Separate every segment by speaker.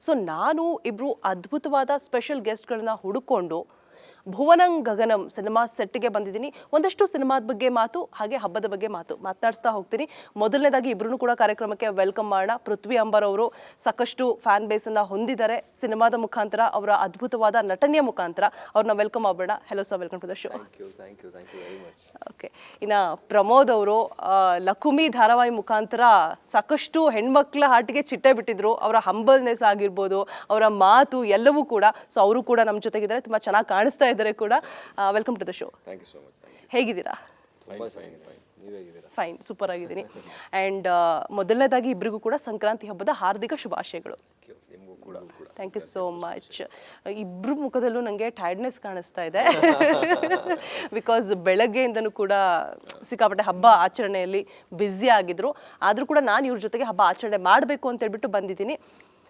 Speaker 1: So ನಾನು ಇಬ್ಬರು ಅದ್ಭುತವಾದ ಸ್ಪೆಷಲ್ ಗೆಸ್ಟ್ಗಳನ್ನ ಹುಡುಕೊಂಡು ಭುವನಂ ಗಗನಂ ಸಿನಿಮಾ ಸೆಟ್ಗೆ ಬಂದಿದ್ದೀನಿ. ಒಂದಷ್ಟು ಸಿನಿಮಾದ ಬಗ್ಗೆ ಮಾತು, ಹಾಗೆ ಹಬ್ಬದ ಬಗ್ಗೆ ಮಾತನಾಡಿಸ್ತಾ ಹೋಗ್ತೀನಿ. ಮೊದಲನೇದಾಗಿ ಇಬ್ಬರೂ ಕೂಡ ಕಾರ್ಯಕ್ರಮಕ್ಕೆ ವೆಲ್ಕಮ್ ಮಾಡೋಣ. ಪೃಥ್ವಿ ಅಂಬರ್ ಅವರು ಸಾಕಷ್ಟು ಫ್ಯಾನ್ ಬೇಸನ್ನು ಹೊಂದಿದ್ದಾರೆ ಸಿನಿಮಾದ ಮುಖಾಂತರ, ಅವರ ಅದ್ಭುತವಾದ ನಟನೆಯ ಮುಖಾಂತರ. ಅವ್ರನ್ನ ವೆಲ್ಕಮ್ ಮಾಡೋಣ. Hello sir, welcome to the show.
Speaker 2: Thank you very much.
Speaker 1: Okay, ಇನ್ನು ಪ್ರಮೋದ್ ಅವರು ಲಕುಮಿ ಧಾರಾವಾಹಿ ಮುಖಾಂತರ ಸಾಕಷ್ಟು ಹೆಣ್ಮಕ್ಳ ಹಾಟಿಗೆ ಚಿಟ್ಟೆ ಬಿಟ್ಟಿದ್ರು. ಅವರ ಹಂಬಲ್ನೆಸ್ ಆಗಿರ್ಬೋದು, ಅವರ ಮಾತು ಎಲ್ಲವೂ ಕೂಡ. ಸೊ ಅವರು ಕೂಡ ನಮ್ಮ ಜೊತೆಗಿದ್ದಾರೆ, ತುಂಬ ಚೆನ್ನಾಗಿ ಕಾಣಿಸ್ತಾ ಇದ್ದಾರೆ ಕೂಡ. Welcome to the show.
Speaker 2: Thank you so much.
Speaker 1: ಹೇಗಿದ್ದೀರಾ? ಫೈನ್, ಸೂಪರ್ ಆಗಿದ್ದೀನಿ. ಆ್ಯಂಡ್ ಮೊದಲನೇದಾಗಿ ಇಬ್ಬರಿಗೂ ಕೂಡ ಸಂಕ್ರಾಂತಿ ಹಬ್ಬದ ಹಾರ್ದಿಕ ಶುಭಾಶಯಗಳು. Thank you so much. ಇಬ್ಬರು ಮುಖದಲ್ಲೂ ನನಗೆ ಟೈರ್ಡ್ನೆಸ್ ಕಾಣಿಸ್ತಾ ಇದೆ. ಬಿಕಾಸ್ ಬೆಳಗ್ಗೆಯಿಂದನೂ ಕೂಡ ಸಿಕ್ಕಾಪಟ್ಟೆ ಹಬ್ಬ ಆಚರಣೆಯಲ್ಲಿ ಬ್ಯುಸಿ ಆಗಿದ್ರು. ಆದರೂ ಕೂಡ ನಾನು ಇವ್ರ ಜೊತೆಗೆ ಹಬ್ಬ ಆಚರಣೆ ಮಾಡಬೇಕು ಅಂತ ಹೇಳ್ಬಿಟ್ಟು ಬಂದಿದ್ದೀನಿ.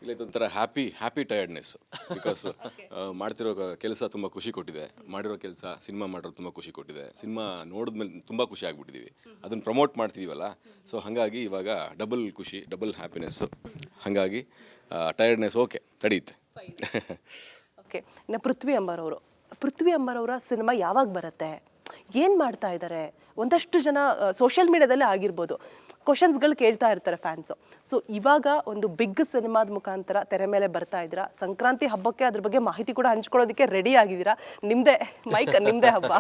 Speaker 2: ಇಲ್ಲ, ಇದೊಂಥರ ಹ್ಯಾಪಿ ಟಯರ್ಡ್ನೆಸ್. ಬಿಕಾಸ್ ಮಾಡ್ತಿರೋ ಕೆಲಸ ತುಂಬ ಖುಷಿ ಕೊಟ್ಟಿದೆ, ಮಾಡಿರೋ ಕೆಲಸ ಸಿನಿಮಾ ಮಾಡಿರೋದು ತುಂಬ ಖುಷಿ ಕೊಟ್ಟಿದೆ. ಸಿನಿಮಾ ನೋಡಿದ್ಮೇಲೆ ತುಂಬ ಖುಷಿ ಆಗ್ಬಿಟ್ಟಿದ್ದೀವಿ, ಅದನ್ನು ಪ್ರಮೋಟ್ ಮಾಡ್ತಿದ್ದೀವಲ್ಲ. ಸೊ ಹಾಗಾಗಿ ಇವಾಗ ಡಬಲ್ ಖುಷಿ, ಡಬಲ್ ಹ್ಯಾಪಿನೆಸ್ಸು. ಹಾಗಾಗಿ ಟಯರ್ಡ್ನೆಸ್ ಓಕೆ ತಡೆಯುತ್ತೆ.
Speaker 1: ಓಕೆ, ಇನ್ನು ಪೃಥ್ವಿ ಅಂಬರ್ ಅವರ ಸಿನಿಮಾ ಯಾವಾಗ ಬರುತ್ತೆ, ಏನು ಮಾಡ್ತಾ ಇದ್ದಾರೆ? ಒಂದಷ್ಟು ಜನ ಸೋಷಿಯಲ್ ಮೀಡಿಯಾದಲ್ಲೇ ಆಗಿರ್ಬೋದು ಕ್ವಶನ್ಸ್ಗಳು ಕೇಳ್ತಾ ಇರ್ತಾರೆ ಫ್ಯಾನ್ಸು. ಸೊ ಇವಾಗ ಒಂದು ಬಿಗ್ ಸಿನಿಮಾದ ಮುಖಾಂತರ ತೆರೆ ಮೇಲೆ ಬರ್ತಾ ಇದ್ದೀರಾ. ಸಂಕ್ರಾಂತಿ ಹಬ್ಬಕ್ಕೆ ಅದ್ರ ಬಗ್ಗೆ ಮಾಹಿತಿ ಕೂಡ ಹಂಚ್ಕೊಳ್ಳೋದಕ್ಕೆ ರೆಡಿ ಆಗಿದ್ದೀರಾ. ನಿಮ್ಮದೇ ಮೈಕ್, ನಿಮ್ಮದೇ ಹಬ್ಬ.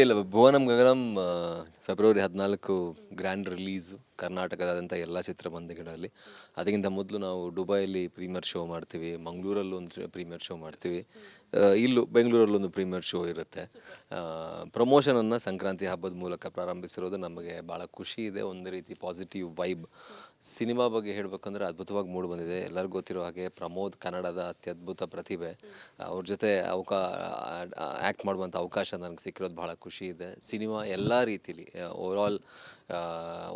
Speaker 3: ಇಲ್ಲ, ಭುವನಂ ಗಗನಂ ಫೆಬ್ರವರಿ 14 ಗ್ರ್ಯಾಂಡ್ ರಿಲೀಸು ಕರ್ನಾಟಕದಾದಂಥ ಎಲ್ಲ ಚಿತ್ರಮಂದಿರಗಳಲ್ಲಿ. ಅದಕ್ಕಿಂತ ಮೊದಲು ನಾವು ದುಬೈಯಲ್ಲಿ ಪ್ರೀಮಿಯರ್ ಶೋ ಮಾಡ್ತೀವಿ, ಮಂಗಳೂರಲ್ಲೂ ಒಂದು ಪ್ರೀಮಿಯರ್ ಶೋ ಮಾಡ್ತೀವಿ, ಇಲ್ಲೂ ಬೆಂಗಳೂರಲ್ಲೊಂದು ಪ್ರೀಮಿಯರ್ ಶೋ ಇರುತ್ತೆ. ಪ್ರಮೋಷನನ್ನು ಸಂಕ್ರಾಂತಿ ಹಬ್ಬದ ಮೂಲಕ ಪ್ರಾರಂಭಿಸಿರೋದು ನಮಗೆ ಭಾಳ ಖುಷಿ ಇದೆ. ಒಂದು ರೀತಿ ಪಾಸಿಟಿವ್ ವೈಬ್. ಸಿನಿಮಾ ಬಗ್ಗೆ ಹೇಳಬೇಕಂದ್ರೆ ಅದ್ಭುತವಾಗಿ ಮೂಡಿ ಬಂದಿದೆ. ಎಲ್ಲರಿಗೂ ಗೊತ್ತಿರೋ ಹಾಗೆ ಪ್ರಮೋದ್ ಕನ್ನಡದ ಅತ್ಯದ್ಭುತ ಪ್ರತಿಭೆ. ಅವ್ರ ಜೊತೆ ಆ್ಯಕ್ಟ್ ಮಾಡುವಂಥ ಅವಕಾಶ ನನಗೆ ಸಿಕ್ಕಿರೋದು ಭಾಳ ಖುಷಿ ಇದೆ. ಸಿನಿಮಾ ಎಲ್ಲ ರೀತಿಲಿ ಓವರಾಲ್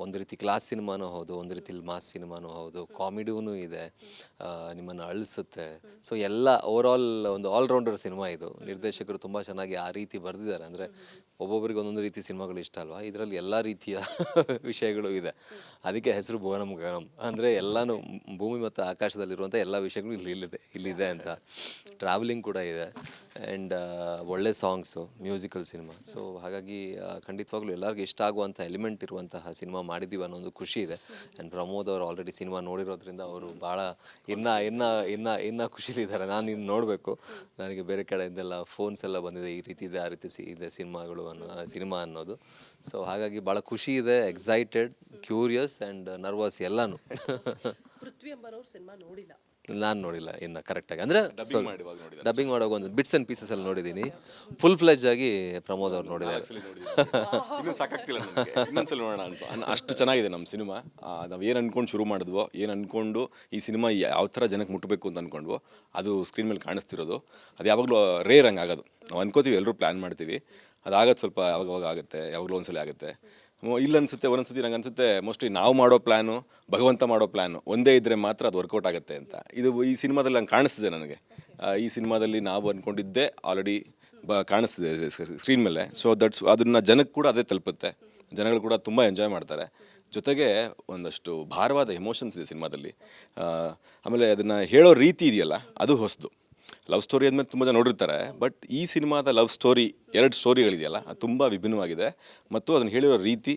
Speaker 3: ಒಂದು ರೀತಿ ಕ್ಲಾಸ್ ಸಿನಿಮಾನೂ ಹೌದು, ಒಂದು ರೀತಿಲಿ ಮಾಸ್ ಸಿನಿಮಾನೂ ಹೌದು, ಕಾಮಿಡಿನೂ ಇದೆ, ನಿಮ್ಮನ್ನು ಅಳಿಸುತ್ತೆ. ಸೊ ಎಲ್ಲ ಓವರಾಲ್ ಒಂದು ಆಲ್ರೌಂಡರ್ ಸಿನಿಮಾ ಇದು. ನಿರ್ದೇಶಕರು ತುಂಬ ಚೆನ್ನಾಗಿ ಆ ರೀತಿ ಬರೆದಿದ್ದಾರೆ. ಅಂದರೆ ಒಬ್ಬೊಬ್ಬರಿಗೆ ಒಂದೊಂದು ರೀತಿ ಸಿನಿಮಾಗಳು ಇಷ್ಟ ಅಲ್ವಾ, ಇದರಲ್ಲಿ ಎಲ್ಲ ರೀತಿಯ ವಿಷಯಗಳು ಇದೆ. ಅದಕ್ಕೆ ಹೆಸರು ಭುವನಂ ಗಗನಂ. ಅಂದರೆ ಎಲ್ಲನೂ ಭೂಮಿ ಮತ್ತು ಆಕಾಶದಲ್ಲಿರುವಂಥ ಎಲ್ಲ ವಿಷಯಗಳು ಇಲ್ಲಿದೆ ಅಂತ. ಟ್ರಾವೆಲಿಂಗ್ ಕೂಡ ಇದೆ ಆ್ಯಂಡ್ ಒಳ್ಳೆ ಸಾಂಗ್ಸು, ಮ್ಯೂಸಿಕಲ್ ಸಿನಿಮಾ. ಸೊ ಹಾಗಾಗಿ ಖಂಡಿತವಾಗ್ಲೂ ಎಲ್ಲರಿಗೂ ಇಷ್ಟ ಆಗುವಂಥ ಎಲಿಮೆಂಟ್ ಇರುವಂತಹ ಸಿನಿಮಾ ಮಾಡಿದ್ದೀವಿ ಅನ್ನೋ ಒಂದು ಖುಷಿ ಇದೆ. ಆ್ಯಂಡ್ ಪ್ರಮೋದ್ ಅವರು ಆಲ್ರೆಡಿ ಸಿನಿಮಾ ನೋಡಿರೋದ್ರಿಂದ ಅವರು ಭಾಳ ಇನ್ನೂ ಖುಷಿಲಿದ್ದಾರೆ. ನಾನು ಇನ್ನು ನೋಡಬೇಕು. ನನಗೆ ಬೇರೆ ಕಡೆಯಿಂದೆಲ್ಲ ಫೋನ್ಸ್ ಎಲ್ಲ ಬಂದಿದೆ, ಈ ರೀತಿ ಇದೆ, ಆ ರೀತಿ ಇದೆ ಸಿನಿಮಾ ಅನ್ನೋದು. ಸೊ ಹಾಗಾಗಿ ಭಾಳ ಖುಷಿ ಇದೆ, ಎಕ್ಸೈಟೆಡ್, ಕ್ಯೂರಿಯಸ್ ಆ್ಯಂಡ್ ನರ್ವಸ್ ಎಲ್ಲನೂ.
Speaker 1: ಪೃಥ್ವಿ ಅಂಬರ್ ಅವ್ರ ಸಿನಿಮಾ ನೋಡಿಲ್ಲ,
Speaker 3: ನಾನು ನೋಡಿಲ್ಲ ಇನ್ನು ಕರೆಕ್ಟಾಗಿ. ಅಂದರೆ ಡಬ್ಬಿಂಗ್ ಮಾಡುವಾಗ ಒಂದು ಬಿಟ್ಸ್ ಆ್ಯಂಡ್ ಪೀಸಸ್ ಅಲ್ಲಿ ನೋಡಿದ್ದೀನಿ. ಫುಲ್ ಫ್ಲೆಜ್ ಆಗಿ ಪ್ರಮೋದ್ ಅವ್ರು ನೋಡಿದ್ದಾರೆ.
Speaker 2: ಇನ್ನೂ ಸಾಕಾಗ್ತಿಲ್ಲ ನನಗೆ, ಇನ್ನೊಂದ್ಸಲ ನೋಡೋಣ ಅಂತ. ಅಷ್ಟು ಚೆನ್ನಾಗಿದೆ ನಮ್ಮ ಸಿನಿಮಾ. ನಾವು ಏನು ಅಂದ್ಕೊಂಡು ಶುರು ಮಾಡಿದ್ವೋ, ಏನು ಅಂದ್ಕೊಂಡು ಈ ಸಿನಿಮಾ ಯಾವ ಥರ ಜನಕ್ಕೆ ಮುಟ್ಟಬೇಕು ಅಂತ ಅಂದ್ಕೊಂಡ್ವೋ ಅದು ಸ್ಕ್ರೀನ್ ಮೇಲೆ ಕಾಣಿಸ್ತಿರೋದು. ಅದು ಯಾವಾಗಲೂ ರೇರ್ ಹಂಗೆ ಆಗೋದು. ನಾವು ಅಂದ್ಕೋತೀವಿ, ಎಲ್ಲರೂ ಪ್ಲ್ಯಾನ್ ಮಾಡ್ತೀವಿ, ಅದಾಗತ್ತೆ ಸ್ವಲ್ಪ ಯಾವಾಗ ಆಗುತ್ತೆ, ಯಾವಾಗಲೂ ಒಂದ್ಸಲ ಆಗುತ್ತೆ. ಇಲ್ಲ ಅನಿಸುತ್ತೆ, ಒಂದೊಂದ್ಸತಿ ನಂಗೆ ಅನಿಸುತ್ತೆ ಮೋಸ್ಟ್ಲಿ ನಾವು ಮಾಡೋ ಪ್ಲ್ಯಾನು, ಭಗವಂತ ಮಾಡೋ ಪ್ಲ್ಯಾನು ಒಂದೇ ಇದ್ದರೆ ಮಾತ್ರ ಅದು ವರ್ಕೌಟ್ ಆಗುತ್ತೆ ಅಂತ. ಇದು ಈ ಸಿನಿಮಾದಲ್ಲಿ ಹಂಗೆ ಕಾಣಿಸ್ತಿದೆ ನನಗೆ. ಈ ಸಿನಿಮಾದಲ್ಲಿ ನಾವು ಅಂದ್ಕೊಂಡಿದ್ದೇ ಆಲ್ರೆಡಿ ಕಾಣಿಸ್ತಿದೆ ಸ್ಕ್ರೀನ್ ಮೇಲೆ. ಸೊ ಅದನ್ನು ಜನಕ್ಕೆ ಕೂಡ ಅದೇ ತಲುಪುತ್ತೆ. ಜನಗಳು ಕೂಡ ತುಂಬ ಎಂಜಾಯ್ ಮಾಡ್ತಾರೆ. ಜೊತೆಗೆ ಒಂದಷ್ಟು ಭಾರವಾದ ಎಮೋಷನ್ಸ್ ಇದೆ ಸಿನಿಮಾದಲ್ಲಿ. ಆಮೇಲೆ ಅದನ್ನು ಹೇಳೋ ರೀತಿ ಇದೆಯಲ್ಲ, ಅದು ಹೊಸದು. ಲವ್ ಸ್ಟೋರಿ ಆದಮೇಲೆ ತುಂಬ ಜನ ನೋಡಿರ್ತಾರೆ, ಬಟ್ ಈ ಸಿನಿಮಾದ ಲವ್ ಸ್ಟೋರಿ 2 ಸ್ಟೋರಿಗಳಿದೆಯಲ್ಲ, ಅದು ತುಂಬ ವಿಭಿನ್ನವಾಗಿದೆ. ಮತ್ತು ಅದನ್ನು ಹೇಳಿರೋ ರೀತಿ,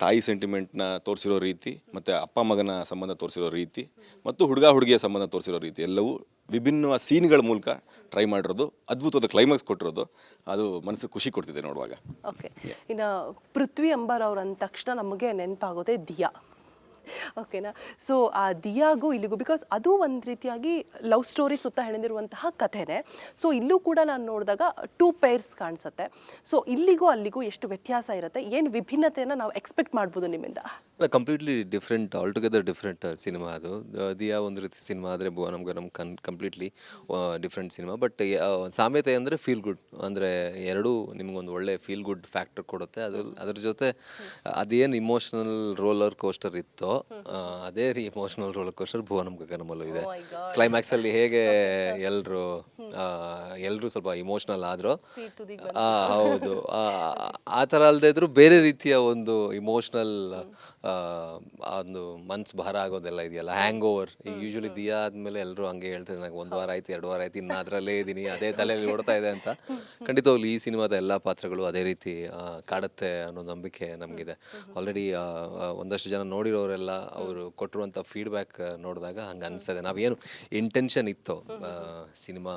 Speaker 2: ತಾಯಿ ಸೆಂಟಿಮೆಂಟ್ನ ತೋರಿಸಿರೋ ರೀತಿ, ಮತ್ತು ಅಪ್ಪ ಮಗನ ಸಂಬಂಧ ತೋರಿಸಿರೋ ರೀತಿ, ಮತ್ತು ಹುಡುಗಿಯ ಸಂಬಂಧ ತೋರಿಸಿರೋ ರೀತಿ ಎಲ್ಲವೂ ವಿಭಿನ್ನ ಸೀನ್ಗಳ ಮೂಲಕ ಟ್ರೈ ಮಾಡಿರೋದು. ಅದ್ಭುತವಾದ ಕ್ಲೈಮ್ಯಾಕ್ಸ್ ಕೊಟ್ಟಿರೋದು. ಅದು ಮನಸ್ಸಿಗೆ ಖುಷಿ ಕೊಡ್ತಿದೆ ನೋಡುವಾಗ.
Speaker 1: ಓಕೆ, ಇನ್ನು ಪೃಥ್ವಿ ಅಂಬರ್ ಅವ್ರ ಅಂದ ತಕ್ಷಣ ನಮಗೆ ನೆನಪಾಗೋದೆ ದಿಯಾ. ಓಕೆನಾ? ಸೊ ಆ ದಿಯಾಗೂ ಇಲ್ಲಿಗೂ, ಬಿಕಾಸ್ ಅದು ಒಂದು ರೀತಿಯಾಗಿ ಲವ್ ಸ್ಟೋರಿ ಸುತ್ತ ಹೆಣೆದಿರುವಂತಹ ಕಥೆನೇ. ಸೊ ಇಲ್ಲೂ ಕೂಡ ನಾನು ನೋಡಿದಾಗ 2 ಪೇರ್ಸ್ ಕಾಣಿಸುತ್ತೆ. ಸೊ ಇಲ್ಲಿಗೂ ಅಲ್ಲಿಗೂ ಎಷ್ಟು ವ್ಯತ್ಯಾಸ ಇರುತ್ತೆ, ಏನು ವಿಭಿನ್ನತೆಯನ್ನು ನಾವು ಎಕ್ಸ್ಪೆಕ್ಟ್ ಮಾಡ್ಬೋದು ನಿಮ್ಮಿಂದ?
Speaker 3: Completely different, altogether different cinema ಅದು. ದಿಯಾ ಒಂದು ರೀತಿ ಸಿನಿಮಾ ಆದರೆ ಭುವನಂ Gaganam completely different cinema. But ಸಾಮ್ಯತೆ ಅಂದರೆ ಫೀಲ್ ಗುಡ್. ಅಂದರೆ ಎರಡೂ ನಿಮಗೊಂದು ಒಳ್ಳೆ ಫೀಲ್ ಗುಡ್ ಫ್ಯಾಕ್ಟರ್ ಕೊಡುತ್ತೆ. ಅದ್ರ ಜೊತೆ ಅದೇನು ಇಮೋಷ್ನಲ್ ರೋಲರ್ ಕೋಸ್ಟರ್ ಇತ್ತೋ ಅದೇ ಇಮೋಷನಲ್ ರೋಲರ್ ಕೋಸ್ಟರ್ ಭುವನಂ ಗಗನಮಲ್ಲೂ ಇದೆ. ಕ್ಲೈಮ್ಯಾಕ್ಸಲ್ಲಿ ಹೇಗೆ ಎಲ್ಲರೂ ಸ್ವಲ್ಪ ಇಮೋಷ್ನಲ್ ಆದರು, ಹೌದು, ಆ ಥರ ಅಲ್ಲದೆ ಇದ್ರೂ ಬೇರೆ ರೀತಿಯ ಒಂದು ಇಮೋಷ್ನಲ್ ಆ ಒಂದು ಮನ್ಸು ಭಾರ ಆಗೋದೆಲ್ಲ ಇದೆಯಲ್ಲ, ಹ್ಯಾಂಗ್ ಓವರ್. ಈಗ ಯೂಶ್ವಲಿ ದಿಯಾ ಆದಮೇಲೆ ಎಲ್ಲರೂ ಹಂಗೆ ಹೇಳ್ತಾರೆ, ನನಗೆ 1 ವಾರ ಆಯ್ತು 2 ವಾರ ಆಯ್ತು ಇನ್ನು ಅದರಲ್ಲೇ ಇದ್ದೀನಿ, ಅದೇ ತಲೆಯಲ್ಲಿ ಓಡ್ತಾ ಇದೆ ಅಂತ. ಖಂಡಿತವಾಗ್ಲೂ ಈ ಸಿನಿಮಾದ ಎಲ್ಲ ಪಾತ್ರಗಳು ಅದೇ ರೀತಿ ಕಾಡುತ್ತೆ ಅನ್ನೋ ನಂಬಿಕೆ ನಮಗಿದೆ. ಆಲ್ರೆಡಿ ಒಂದಷ್ಟು ಜನ ನೋಡಿರೋರೆಲ್ಲ ಅವರು ಕೊಟ್ಟಿರುವಂಥ ಫೀಡ್ಬ್ಯಾಕ್ ನೋಡಿದಾಗ ಹಂಗೆ ಅನಿಸ್ತದೆ. ನಾವೇನು ಇಂಟೆನ್ಷನ್ ಇತ್ತು ಸಿನಿಮಾ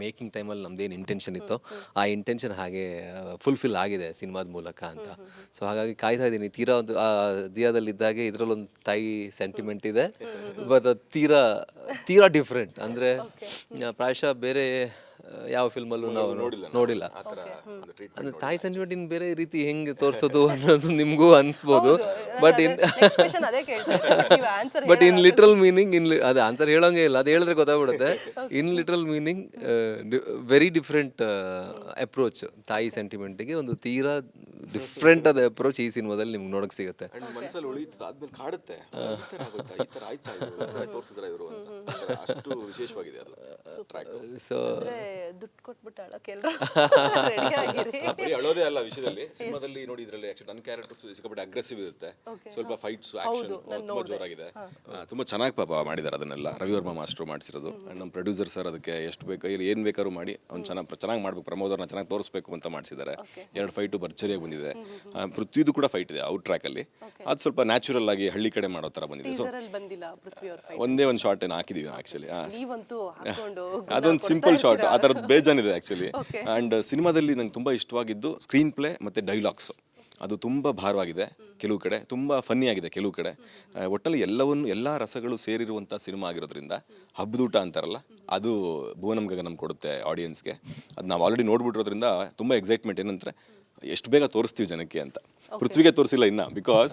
Speaker 3: ಮೇಕಿಂಗ್ ಟೈಮಲ್ಲಿ ನಮ್ದೇನು ಇಂಟೆನ್ಷನ್ ಇತ್ತು ಆ ಇಂಟೆನ್ಷನ್ ಹಾಗೆ ಫುಲ್ಫಿಲ್ ಆಗಿದೆ ಸಿನಿಮಾದ ಮೂಲಕ ಅಂತ. ಸೊ ಹಾಗಾಗಿ ಕಾಯ್ತಾ ಇದ್ದೀನಿ. ತೀರಾ ಒಂದು ದಿಯಾದಲ್ಲಿದ್ದಾಗೆ ಇದರಲ್ಲೊಂದು ತಾಯಿ ಸೆಂಟಿಮೆಂಟ್ ಇದೆ, ಬಟ್ ತೀರಾ ಡಿಫ್ರೆಂಟ್. ಅಂದರೆ ಪ್ರಾಯಶಃ ಬೇರೆ ಯಾವ ಫಿಲ್ಮಲ್ಲೂ ನಾವು ನೋಡಿಲ್ಲ. ಅಂದ್ರೆ ತಾಯಿ ಸೆಂಟಿಮೆಂಟ್ ಇನ್ ಬೇರೆ ರೀತಿ ಹೆಂಗೆ ತೋರಿಸೋದು ಅನ್ನೋದು ನಿಮಗೂ ಅನ್ಸ್ಬೋದು. ಬಟ್ ಇನ್ ಲಿಟ್ರಲ್ ಮೀನಿಂಗ್ ಅದು ಆನ್ಸರ್ ಹೇಳೋಂಗೆ ಇಲ್ಲ, ಅದು ಹೇಳಿದ್ರೆ ಗೊತ್ತಾಗ್ಬಿಡುತ್ತೆ. In literal meaning very different approach. ತಾಯಿ ಸೆಂಟಿಮೆಂಟಿಗೆ ಒಂದು ತೀರಾ ಡಿಫ್ರೆಂಟ್ ಆದ ಅಪ್ರೋಚ್ ಈ ಸಿನಿಮಾದಲ್ಲಿ ನಿಮ್ಗೆ ನೋಡಕ್ ಸಿಗುತ್ತೆ.
Speaker 2: ಮನಸ್ಸಲ್ಲಿ ಉಳಿಯುತ್ತೆ, ಆದ್ಮೇಲೆ ಕಾಡುತ್ತೆ, ಈ ಥರ ಆಯ್ತಾ ತೋರಿಸಿದ್ರೆ ಇವರು ಅಂತ. ಅಷ್ಟು ವಿಶೇಷವಾಗಿದೆ ಅದು ಟ್ರ್ಯಾಕ್.
Speaker 3: ಸೊ
Speaker 1: ದುಡ್ಡು ಕೊಟ್ಬಿಟ್ಟಾಳ ಕೆಲವರು
Speaker 2: ಬರೀ ಅಳೋದೇ ಅಲ್ಲ ವಿಷಯದಲ್ಲಿ. ಸಿನಿಮಾದಲ್ಲಿ ನೋಡಿ, ಇದರಲ್ಲಿ ಆಕ್ಚುಲಿ ನನ್ನ ಕ್ಯಾರೆಕ್ಟರ್ ಸಿಕ್ಕಾಪಟ್ಟೆ ಅಗ್ರೆಸಿವ್ ಇರುತ್ತೆ, ಸ್ವಲ್ಪ ಫೈಟ್ಸ್ ಆಕ್ಷನ್ ತುಂಬಾ ಜೋರಾಗಿದೆ. ತುಂಬಾ ಚೆನ್ನಾಗಿ ಪಾಪ ಮಾಡಿದ್ದಾರೆ ಅದನ್ನೆಲ್ಲ. ರವಿವರ್ಮ ಮಾಸ್ಟರ್ ಮಾಡಿಸಿರೋದು. ನಮ್ಮ ಪ್ರೊಡ್ಯೂಸರ್ ಸರ್ ಅದಕ್ಕೆ ಎಷ್ಟು ಬೇಕು ಏನು ಬೇಕಾದ್ರೂ ಮಾಡಿ ಅವ್ನು ಚೆನ್ನಾಗಿ ಮಾಡ್ಬೇಕು, ಪ್ರಮೋದರ್ನ ಚೆನ್ನಾಗಿ ತೋರಿಸ್ಬೇಕು ಅಂತ ಮಾಡಿಸಿದ್ದಾರೆ. 2 ಫೈಟು ಭರ್ಜರಿಯಾಗಿ ಬಂದಿದೆ. ಪೃಥ್ವಿದು ಕೂಡ ಫೈಟ್ ಇದೆ ಔಟ್ ಟ್ರ್ಯಾಕ್ ಅಲ್ಲಿ, ಅದು ಸ್ವಲ್ಪ ನ್ಯಾಚುರಲ್ ಆಗಿ ಹಳ್ಳಿ ಕಡೆ ಮಾಡೋ ತರ ಬಂದಿದೆ. ಸೊ ಒಂದೇ ಒಂದು ಶಾರ್ಟ್ ಏನು ಹಾಕಿದೀವಿ ಆಕ್ಚುಲಿ. ಅದೊಂದು ಸಿಂಪಲ್ ಶಾರ್ಟ್, ಆ ಥರದ್ದು ಬೇಜಾನಿದೆ ಆಕ್ಚುಲಿ. ಅಂಡ್ ಸಿನಿಮಾದಲ್ಲಿ ನಂಗೆ ತುಂಬಾ ಇಷ್ಟವಾಗಿದ್ದು ಸ್ಕ್ರೀನ್ ಪ್ಲೇ ಮತ್ತೆ ಡೈಲಾಗ್ಸ್. ಅದು ತುಂಬ ಭಾರವಾಗಿದೆ ಕೆಲವು ಕಡೆ, ತುಂಬ ಫನ್ನಿ ಆಗಿದೆ ಕೆಲವು ಕಡೆ. ಒಟ್ಟಲ್ಲಿ ಎಲ್ಲ ರಸಗಳು ಸೇರಿರುವಂಥ ಸಿನಿಮಾ ಆಗಿರೋದ್ರಿಂದ ಹಬ್ಬದೂಟ ಅಂತಾರಲ್ಲ, ಅದು ಭುವನಂ ಗಗನಂ ಕೊಡುತ್ತೆ ಆಡಿಯನ್ಸ್ಗೆ. ಅದು ನಾವು ಆಲ್ರೆಡಿ ನೋಡ್ಬಿಟ್ಟಿರೋದ್ರಿಂದ ತುಂಬ ಎಕ್ಸೈಟ್ಮೆಂಟ್. ಏನಂದರೆ ಎಷ್ಟು ಬೇಗ ತೋರಿಸ್ತೀವಿ ಜನಕ್ಕೆ ಅಂತ. ಪೃಥ್ವಿಗೆ ತೋರಿಸಿಲ್ಲ ಇನ್ನ, ಬಿಕಾಸ್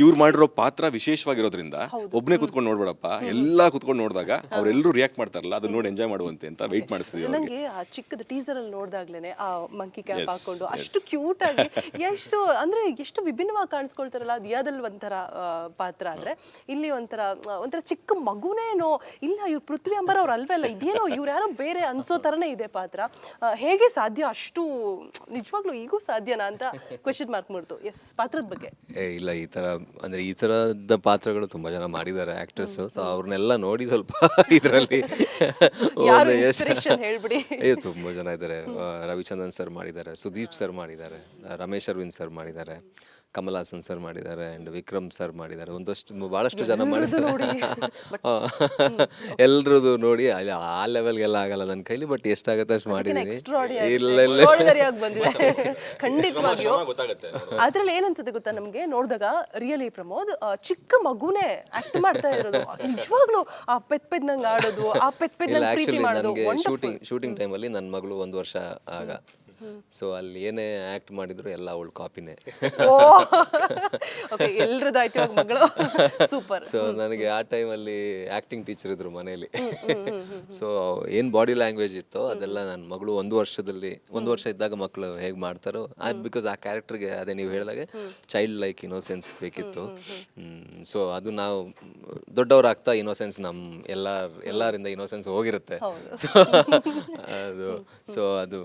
Speaker 2: ಇವ್ರು ಮಾಡಿರೋ ಪಾತ್ರ ವಿಶೇಷವಾಗಿರೋದ್ರಿಂದ ಒಬ್ಬನೇ ಕುತ್ಕೊಂಡು ನೋಡ್ಬೇಡಪ್ಪ, ಎಲ್ಲ ಕುತ್ಕೊಂಡು ನೋಡಿದಾಗ ಅವರೆಲ್ಲರೂ ರಿಯಾಕ್ಟ್ ಮಾಡ್ತಾರಲ್ಲ, ಅದನ್ನ ನೋಡಿ ಎಂಜಾಯ್ ಮಾಡುವಂತೆ ಅಂತ ವೆಯ್ಟ್ ಮಾಡಿಸ್ತೀವಿ.
Speaker 1: ನನಗೆ ಆ ಚಿಕ್ಕದ ಟೀಸರ್ ಅಲ್ಲಿ ನೋಡಿದಾಗ್ಲೇನೆ ಆ ಮಂಕಿ ಕ್ಯಾಪ್ ಹಾಕೊಂಡು ಅಷ್ಟು ಕ್ಯೂಟ್ ಆಗಿ ಎಷ್ಟು ವಿಭಿನ್ನವಾಗಿ ಕಾಣಿಸ್ಕೊಳ್ತಾರಲ್ಲ. ದಿಯಾದಲ್ಲಿ ಒಂಥರ ಪಾತ್ರ ಆದ್ರೆ ಇಲ್ಲಿ ಒಂಥರ ಚಿಕ್ಕ ಮಗುನೇನೋ ಇಲ್ಲ, ಇವ್ರು ಪೃಥ್ವಿ ಅಂಬರ್ ಅವ್ರು ಅಲ್ವಲ್ಲ, ಇದೇನೋ ಇವ್ರು ಯಾರೋ ಬೇರೆ ಅನ್ಸೋ ತರನೇ ಇದೆ ಪಾತ್ರ. ಹೇಗೆ ಸಾಧ್ಯ ಅಷ್ಟು ನಿಜವಾಗ್ಲೂ ಈಗೂ ಸಾಧ್ಯನಾ ಅಂತ ಕ್ವೆಶ್ಚನ್ ಮಾರ್ಕ್ ಮಾಡ್ತು. ಎಸ್, ಪಾತ್ರದ ಬಗ್ಗೆ
Speaker 3: ಇಲ್ಲ, ಈ ಥರದ ಪಾತ್ರಗಳು ತುಂಬ ಜನ ಮಾಡಿದ್ದಾರೆ ಆ್ಯಕ್ಟರ್ಸ್. ಸೊ ಅವ್ರನ್ನೆಲ್ಲ ನೋಡಿ ಸ್ವಲ್ಪ ಇದರಲ್ಲಿ
Speaker 1: ಹೇಳ್ಬಿಡಿ.
Speaker 3: ತುಂಬ ಜನ ಇದ್ದಾರೆ. ರವಿಚಂದ್ರನ್ ಸರ್ ಮಾಡಿದ್ದಾರೆ, ಸುದೀಪ್ ಸರ್ ಮಾಡಿದ್ದಾರೆ, ರಮೇಶ್ ಅರವಿಂದ್ ಸರ್ ಮಾಡಿದ್ದಾರೆ, ಕಮಲ್ ಹಾಸನ್ ಸರ್ ಮಾಡಿದ್ದಾರೆ, ಆ್ಯಂಡ್ ವಿಕ್ರಮ್ ಸರ್ ಮಾಡಿದ್ದಾರೆ. ಭಾಳಷ್ಟು ಜನ ಮಾಡಿದ್ದಾರೆ. ಎಲ್ರದ್ದು ನೋಡಿ ಆ ಲೆವೆಲ್ಗೆಲ್ಲ ಆಗಲ್ಲ ನನ್ನ ಕೈಲಿ, ಬಟ್ ಎಷ್ಟಾಗತ್ತೆ ಅಷ್ಟು ಮಾಡಿದ್ದೀನಿ.
Speaker 1: ಖಂಡಿತವಾಗಿಯೂ ಅದ್ರಲ್ಲಿ ಏನನ್ಸುತ್ತೆ ಗೊತ್ತಾ ನಮ್ಗೆ ನೋಡಿದಾಗ, ರಿಯಲಿ ಪ್ರಮೋದ್ ಚಿಕ್ಕ ಮಗುನೇ ಆಕ್ಟ್ ಮಾಡ್ತಾ ಇರೋದು. ನಿಜವಾಗ್ಲೂ ಆ ಪೆದ್ದಂಗ್ ಆಡೋದು, ಆ ಪೆದ್ದಂಗ್ ಪ್ರೀತಿ ಮಾಡೋದು.
Speaker 3: ಶೂಟಿಂಗ್ ಟೈಮಲ್ಲಿ ನನ್ನ ಮಗಳು 1 ವರ್ಷ ಆಗ. ಸೊ ಅಲ್ಲಿ ಏನೇ ಆಕ್ಟ್ ಮಾಡಿದ್ರು ಎಲ್ಲ ಅವಳು ಕಾಪಿನೇ.
Speaker 1: ಸೂಪರ್.
Speaker 3: ಸೊ ನನಗೆ ಆ ಟೈಮಲ್ಲಿ ಆಕ್ಟಿಂಗ್ ಟೀಚರ್ ಇದ್ರು ಮನೇಲಿ. ಸೊ ಏನ್ ಬಾಡಿ ಲ್ಯಾಂಗ್ವೇಜ್ ಇತ್ತೋ ಅದೆಲ್ಲ ನನ್ನ ಮಗಳು 1 ವರ್ಷ ಇದ್ದಾಗ ಮಕ್ಕಳು ಹೇಗೆ ಮಾಡ್ತಾರೋ ಅದು, ಬಿಕಾಸ್ ಆ ಕ್ಯಾರೆಕ್ಟರ್ಗೆ ಅದೇ ನೀವು ಹೇಳಿದಾಗೆ ಚೈಲ್ಡ್ ಲೈಕ್ ಇನೋಸೆನ್ಸ್ ಬೇಕಿತ್ತು. ಸೊ ಅದು ನಾವು ದೊಡ್ಡವರಾಗ್ತಾ ಇನೋಸೆನ್ಸ್ ಎಲ್ಲರಿಂದ ಇನೋಸೆನ್ಸ್ ಹೋಗಿರುತ್ತೆ. ಅದು ಸೊ ಅದು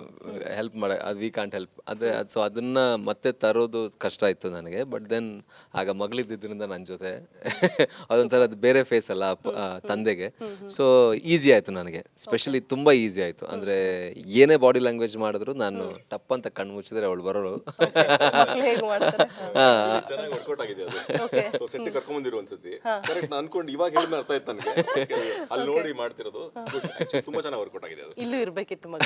Speaker 3: ಹೆಲ್ಪ್ ಅದು ವಿ ಕಾಂಟ್ ಹೆಲ್ಪ್. ಆದರೆ ಸೊ ಅದನ್ನು ಮತ್ತೆ ತರೋದು ಕಷ್ಟ ಇತ್ತು ನನಗೆ. ಬಟ್ ದೆನ್ ಆಗ ಮಗಳಿದ್ದರಿಂದ ನನ್ನ ಜೊತೆ ಅದೊಂಥರ ಅದು ಬೇರೆ ಫೇಸ್ ಅಲ್ಲ ತಂದೆಗೆ. ಸೊ ಈಸಿ ಆಯಿತು ನನಗೆ, ಸ್ಪೆಷಲಿ ತುಂಬ ಈಸಿ ಆಯಿತು. ಅಂದರೆ ಏನೇ ಬಾಡಿ ಲ್ಯಾಂಗ್ವೇಜ್ ಮಾಡಿದ್ರು ನಾನು ಟಪ್ ಅಂತ ಕಣ್ಣು ಮುಚ್ಚಿದ್ರೆ ಅವಳು ಬರೋಳು.
Speaker 1: ಇಲ್ಲೂ ಇರ್ಬೇಕಿತ್ತು ಮಗ.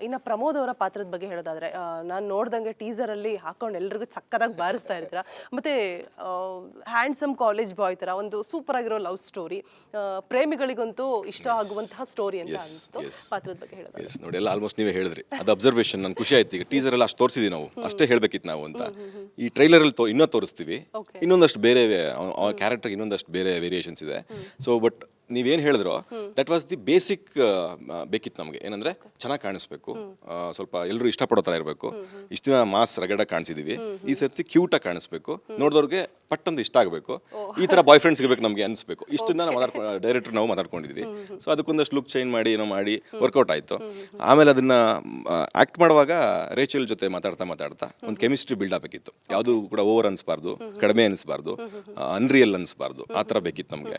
Speaker 1: ಇನ್ನು ಪ್ರಮೋದ್ ಅವರ ಪಾತ್ರದ ಬಗ್ಗೆ ಹೇಳೋದಾದ್ರೆ, ನಾನು ನೋಡ್ದಂಗೆ ಟೀಸರ್ ಅಲ್ಲಿ ಹಾಕೊಂಡು ಎಲ್ರಿಗೂ ಸಕ್ಕದಾಗಿ ಬಾರಿಸ್ತಾ ಇರ್ತೀರ. ಮತ್ತೆ ಹ್ಯಾಂಡ್ಸಮ್ ಕಾಲೇಜ್ ಬಾಯ್ ತರ ಒಂದು ಸೂಪರ್ ಆಗಿರೋ ಲವ್ ಸ್ಟೋರಿ, ಪ್ರೇಮಿಗಳಿಗಂತೂ ಇಷ್ಟ ಆಗುವಂತಹ ಸ್ಟೋರಿ ಅಂತ ಅನಿಸ್ತು. ಪಾತ್ರದ ಬಗ್ಗೆ ಹೇಳೋದಾದ್ರೆ
Speaker 2: ನೋಡಿ, ಎಲ್ಲ ಆಲ್ಮೋಸ್ಟ್ ನೀವೇ ಹೇಳಿದ್ರಿ. ಅದು ಅಬ್ಸರ್ವೇಷನ್ ನನ್ ಖುಷಿ ಆಯ್ತು. ಈಗ ಟೀಸರ್ ಎಲ್ಲ ಅಷ್ಟು ತೋರಿಸಿದ್ವಿ ನಾವು, ಅಷ್ಟೇ ಹೇಳ್ಬೇಕಿತ್ತು ನಾವು ಅಂತ. ಈ ಟ್ರೈಲರ್ ಅಲ್ಲಿ ಇನ್ನೂ ತೋರಿಸ್ತೀವಿ, ಇನ್ನೊಂದಷ್ಟು ಬೇರೆ ಕ್ಯಾರೆಕ್ಟರ್, ಇನ್ನೊಂದಷ್ಟು ಬೇರೆ ವೇರಿಯೇಷನ್ಸ್ ಇದೆ. ಸೊ ಬಟ್ ನೀವೇನು ಹೇಳಿದ್ರೋ ದಟ್ ವಾಸ್ ದಿ ಬೇಸಿಕ್ ಬೇಕಿತ್ತು ನಮಗೆ. ಏನಂದ್ರೆ ಚೆನ್ನಾಗಿ ಕಾಣಿಸ್ಬೇಕು, ಸ್ವಲ್ಪ ಎಲ್ಲರೂ ಇಷ್ಟಪಡೋ ಥರ ಇರಬೇಕು. ಇಷ್ಟು ದಿನ ಮಾಸ್ ರಗಡ ಕಾಣಿಸಿದೀವಿ, ಈ ಸರ್ತಿ ಕ್ಯೂಟಾಗಿ ಕಾಣಿಸ್ಬೇಕು, ನೋಡಿದವ್ರಿಗೆ ಪಟ್ ಅಂತ ಇಷ್ಟ ಆಗಬೇಕು, ಈ ಥರ ಬಾಯ್ ಫ್ರೆಂಡ್ ಸಿಗಬೇಕು ನಮಗೆ ಅನಿಸ್ಬೇಕು, ಇಷ್ಟನ್ನ ನಾವು ಡೈರೆಕ್ಟರ್ ನಾವು ಮಾತಾಡ್ಕೊಂಡಿದ್ವಿ. ಸೊ ಅದಕ್ಕೊಂದಷ್ಟು ಲುಕ್ ಚೇಂಜ್ ಮಾಡಿ ಏನೋ ಮಾಡಿ ವರ್ಕೌಟ್ ಆಯಿತು. ಆಮೇಲೆ ಅದನ್ನ ಆ್ಯಕ್ಟ್ ಮಾಡುವಾಗ ರೇಚಲ್ ಜೊತೆ ಮಾತಾಡ್ತಾ ಒಂದು ಕೆಮಿಸ್ಟ್ರಿ ಬಿಲ್ಡ್ ಆಗಬೇಕಿತ್ತು. ಯಾವುದು ಕೂಡ ಓವರ್ ಅನಿಸ್ಬಾರ್ದು, ಕಡಿಮೆ ಅನಿಸ್ಬಾರ್ದು, ಅನ್ರಿಯಲ್ ಅನಿಸ್ಬಾರ್ದು, ಆ ಥರ ಬೇಕಿತ್ತು ನಮಗೆ.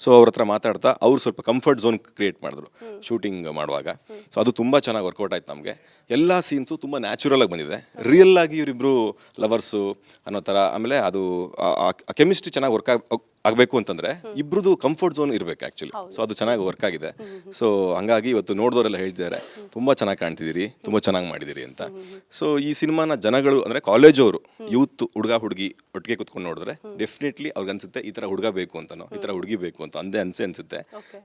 Speaker 2: ಸೊ ಅವ್ರ ಹತ್ರ ಮಾತಾಡ್ತಾ ಅವ್ರು ಸ್ವಲ್ಪ ಕಂಫರ್ಟ್ ಝೋನ್ ಕ್ರಿಯೇಟ್ ಮಾಡಿದ್ರು ಶೂಟಿಂಗ್ ಮಾಡುವಾಗ. ಸೊ ಅದು ತುಂಬ ಚೆನ್ನಾಗಿ ವರ್ಕೌಟ್ ಆಯ್ತು ನಮಗೆ. ಎಲ್ಲ ಸೀನ್ಸು ತುಂಬ ನ್ಯಾಚುರಲ್ ಆಗಿ ಬಂದಿದೆ, ರಿಯಲ್ ಆಗಿ ಇವರಿಬ್ರು ಲವರ್ಸು ಅನ್ನೋ ಥರ. ಆಮೇಲೆ ಅದು ಕೆಮಿಸ್ಟ್ರಿ ಚೆನ್ನಾಗಿ ವರ್ಕ್ ಆಗಬೇಕು ಅಂತಂದ್ರೆ ಇಬ್ರದ್ದು ಕಂಫರ್ಟ್ ಝೋನ್ ಇರಬೇಕು ಆ್ಯಕ್ಚುಲಿ. ಸೊ ಅದು ಚೆನ್ನಾಗಿ ವರ್ಕ್ ಆಗಿದೆ. ಸೊ ಹಂಗಾಗಿ ಇವತ್ತು ನೋಡಿದವರೆಲ್ಲ ಹೇಳ್ತಿದ್ದಾರೆ ತುಂಬ ಚೆನ್ನಾಗಿ ಕಾಣ್ತಿದ್ದೀರಿ, ತುಂಬ ಚೆನ್ನಾಗಿ ಮಾಡಿದ್ದೀರಿ ಅಂತ. ಸೊ ಈ ಸಿನಿಮಾನ ಜನಗಳು ಅಂದರೆ ಕಾಲೇಜವರು, ಯೂತ್, ಹುಡುಗ ಹುಡುಗಿ ಒಟ್ಟಿಗೆ ಕೂತ್ಕೊಂಡು ನೋಡಿದ್ರೆ ಡೆಫಿನೆಟ್ಲಿ ಅವ್ರಿಗೆ ಅನ್ಸುತ್ತೆ ಈ ಥರ ಹುಡುಗ ಬೇಕು ಅಂತನೋ, ಈ ಥರ ಹುಡುಗಿ ಬೇಕು ಅಂತ ಅನ್ಸುತ್ತೆ.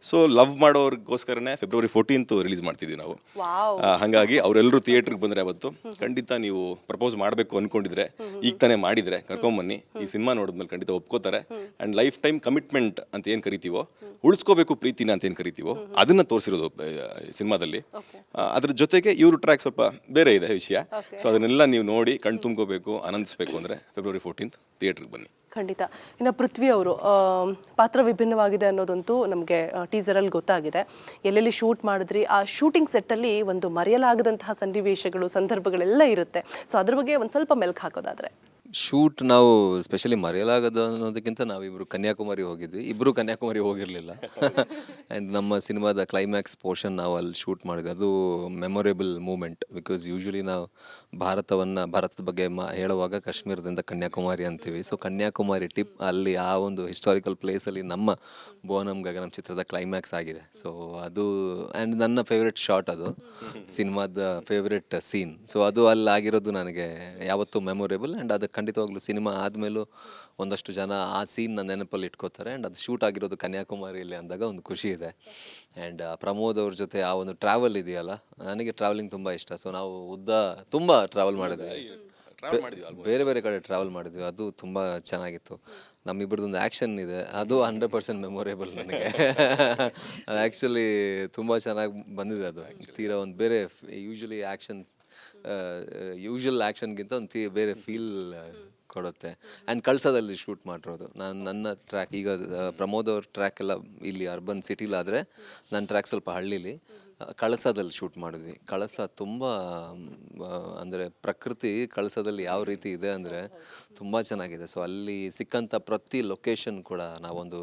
Speaker 2: ಸೊ ಲವ್ ಮಾಡೋರ್ಗೋಸ್ಕರನೇ February 14th ರಿಲೀಸ್ ಮಾಡ್ತಿದ್ವಿ ನಾವು. ಹಾಗಾಗಿ ಅವರೆಲ್ಲರೂ ಥಿಯೇಟ್ರಿಗೆ ಬಂದರೆ ಅವತ್ತು ಖಂಡಿತ ನೀವು ಪ್ರಪೋಸ್ ಮಾಡಬೇಕು ಅನ್ಕೊಂಡಿದ್ರೆ, ಈಗ ತಾನೇ ಮಾಡಿದ್ರೆ ಕರ್ಕೊಂಬನ್ನಿ. ಈ ಸಿನಿಮಾ ನೋಡಿದ್ಮೇಲೆ ಖಂಡಿತ ಒಪ್ಕೋತಾರೆ. ಆ್ಯಂಡ್ ಲೈಫ್ ಟೈಮ್ ಕಮಿಟ್ಮೆಂಟ್ ಅಂತ ಏನು ಕರಿತೀವೋ, ಉಳಿಸ್ಕೋಬೇಕು ಪ್ರೀತಿನ ಅಂತ ಏನು ಕರಿತೀವೋ, ಅದನ್ನ ತೋರಿಸಿರೋದು ಸಿನಿಮಾದಲ್ಲಿ. ಅದ್ರ ಜೊತೆಗೆ ಇವ್ರ ಟ್ರ್ಯಾಕ್ ಸ್ವಲ್ಪ ಬೇರೆ ಇದೆ ವಿಷಯ. ಸೊ ಅದನ್ನೆಲ್ಲ ನೀವು ನೋಡಿ ಕಣ್ ತುಂಬ್ಕೋಬೇಕು, ಆನಂದಿಸಬೇಕು ಅಂದರೆ February 14th ಥಿಯೇಟ್ರಿಗೆ ಬನ್ನಿ.
Speaker 1: ಖಂಡಿತ. ಇನ್ನು ಪೃಥ್ವಿ ಅವರು ಪಾತ್ರ ವಿಭಿನ್ನವಾಗಿದೆ ಅನ್ನೋದಂತೂ ನಮಗೆ ಟೀಸರಲ್ಲಿ ಗೊತ್ತಾಗಿದೆ. ಎಲ್ಲೆಲ್ಲಿ ಶೂಟ್ ಮಾಡಿದ್ರಿ, ಆ ಶೂಟಿಂಗ್ ಸೆಟ್ಟಲ್ಲಿ ಒಂದು ಮರೆಯಲಾಗದಂತಹ ಸನ್ನಿವೇಶಗಳು, ಸಂದರ್ಭಗಳೆಲ್ಲ ಇರುತ್ತೆ. ಸೊ ಅದ್ರ ಬಗ್ಗೆ ಒಂದು ಸ್ವಲ್ಪ ಮೆಲ್ಕು ಹಾಕೋದಾದ್ರೆ,
Speaker 3: ಶೂಟ್ ನಾವು ಸ್ಪೆಷಲಿ ಮರೆಯಲಾಗದ ಅನ್ನೋದಕ್ಕಿಂತ ನಾವಿಬ್ಬರು ಕನ್ಯಾಕುಮಾರಿ ಹೋಗಿದ್ವಿ. ಇಬ್ಬರು ಕನ್ಯಾಕುಮಾರಿ ಹೋಗಿರಲಿಲ್ಲ. ಆ್ಯಂಡ್ ನಮ್ಮ ಸಿನಿಮಾದ ಕ್ಲೈಮ್ಯಾಕ್ಸ್ ಪೋರ್ಷನ್ ನಾವು ಅಲ್ಲಿ ಶೂಟ್ ಮಾಡಿದ್ವಿ. ಅದು ಮೆಮೊರೇಬಲ್ ಮೂಮೆಂಟ್. ಬಿಕಾಸ್ ಯೂಶ್ವಲಿ ನಾವು ಭಾರತದ ಬಗ್ಗೆ ಹೇಳುವಾಗ ಕಾಶ್ಮೀರದಿಂದ ಕನ್ಯಾಕುಮಾರಿ ಅಂತೀವಿ. ಸೊ ಕನ್ಯಾಕುಮಾರಿ ಟಿಪ್ ಅಲ್ಲಿ ಆ ಒಂದು ಹಿಸ್ಟಾರಿಕಲ್ ಪ್ಲೇಸಲ್ಲಿ ನಮ್ಮ ಭುವನಂ ಗಗನಂ ಚಿತ್ರದ ಕ್ಲೈಮ್ಯಾಕ್ಸ್ ಆಗಿದೆ. ಸೊ ಅದು ಆ್ಯಂಡ್ ನನ್ನ ಫೇವ್ರೆಟ್ ಶಾಟ್, ಅದು ಸಿನಿಮಾದ ಫೇವ್ರೆಟ್ ಸೀನ್. ಸೊ ಅದು ಅಲ್ಲಿ ಆಗಿರೋದು ನನಗೆ ಯಾವತ್ತೂ ಮೆಮೊರೇಬಲ್. ಆ್ಯಂಡ್ ಅದಕ್ಕೆ ಖಂಡಿತವಾಗ್ಲೂ ಸಿನಿಮಾ ಆದಮೇಲೂ ಒಂದಷ್ಟು ಜನ ಆ ಸೀನ್ನ ನೆನಪಲ್ಲಿ ಇಟ್ಕೋತಾರೆ. ಆ್ಯಂಡ್ ಅದು ಶೂಟ್ ಆಗಿರೋದು ಕನ್ಯಾಕುಮಾರಿಯಲ್ಲಿ ಅಂದಾಗ ಒಂದು ಖುಷಿ ಇದೆ. ಆ್ಯಂಡ್ ಪ್ರಮೋದ್ ಅವ್ರ ಜೊತೆ ಆ ಒಂದು ಟ್ರಾವೆಲ್ ಇದೆಯಲ್ಲ, ನನಗೆ ಟ್ರಾವೆಲಿಂಗ್ ತುಂಬ ಇಷ್ಟ. ಸೊ ನಾವು ತುಂಬ ಟ್ರಾವೆಲ್ ಮಾಡಿದ್ವಿ, ಬೇರೆ ಬೇರೆ ಕಡೆ ಟ್ರಾವೆಲ್ ಮಾಡಿದ್ವಿ. ಅದು ತುಂಬ ಚೆನ್ನಾಗಿತ್ತು. ನಮ್ಮಿಬ್ಬರದೊಂದು ಆ್ಯಕ್ಷನ್ ಇದೆ, ಅದು 100% ಮೆಮೊರೇಬಲ್ ನನಗೆ. ಅದು ಆ್ಯಕ್ಚುಲಿ ತುಂಬ ಚೆನ್ನಾಗಿ ಬಂದಿದೆ. ಅದು ತೀರಾ ಒಂದು ಬೇರೆ ಯೂಶುವಲ್ ಆ್ಯಕ್ಷನ್ಗಿಂತ ಒಂದು ಬೇರೆ ಫೀಲ್ ಕೊಡುತ್ತೆ. ಆ್ಯಂಡ್ ಕಳ್ಸದಲ್ಲಿ ಶೂಟ್ ಮಾಡಿರೋದು ನನ್ನ ಟ್ರ್ಯಾಕ್. ಈಗ ಪ್ರಮೋದ್ ಅವ್ರ ಟ್ರ್ಯಾಕ್ ಎಲ್ಲ ಇಲ್ಲಿ ಅರ್ಬನ್ ಸಿಟಿಲಾದರೆ ನನ್ನ ಟ್ರ್ಯಾಕ್ ಸ್ವಲ್ಪ ಹಳ್ಳೀಲಿ. ಕಳಸದಲ್ಲಿ ಶೂಟ್ ಮಾಡಿದ್ವಿ. ಕಳಸ ತುಂಬ ಅಂದರೆ ಪ್ರಕೃತಿ ಕಳಸದಲ್ಲಿ ಯಾವ ರೀತಿ ಇದೆ ಅಂದರೆ ತುಂಬ ಚೆನ್ನಾಗಿದೆ. ಸೊ ಅಲ್ಲಿ ಸಿಕ್ಕಂಥ ಪ್ರತಿ ಲೊಕೇಶನ್ ಕೂಡ ನಾವೊಂದು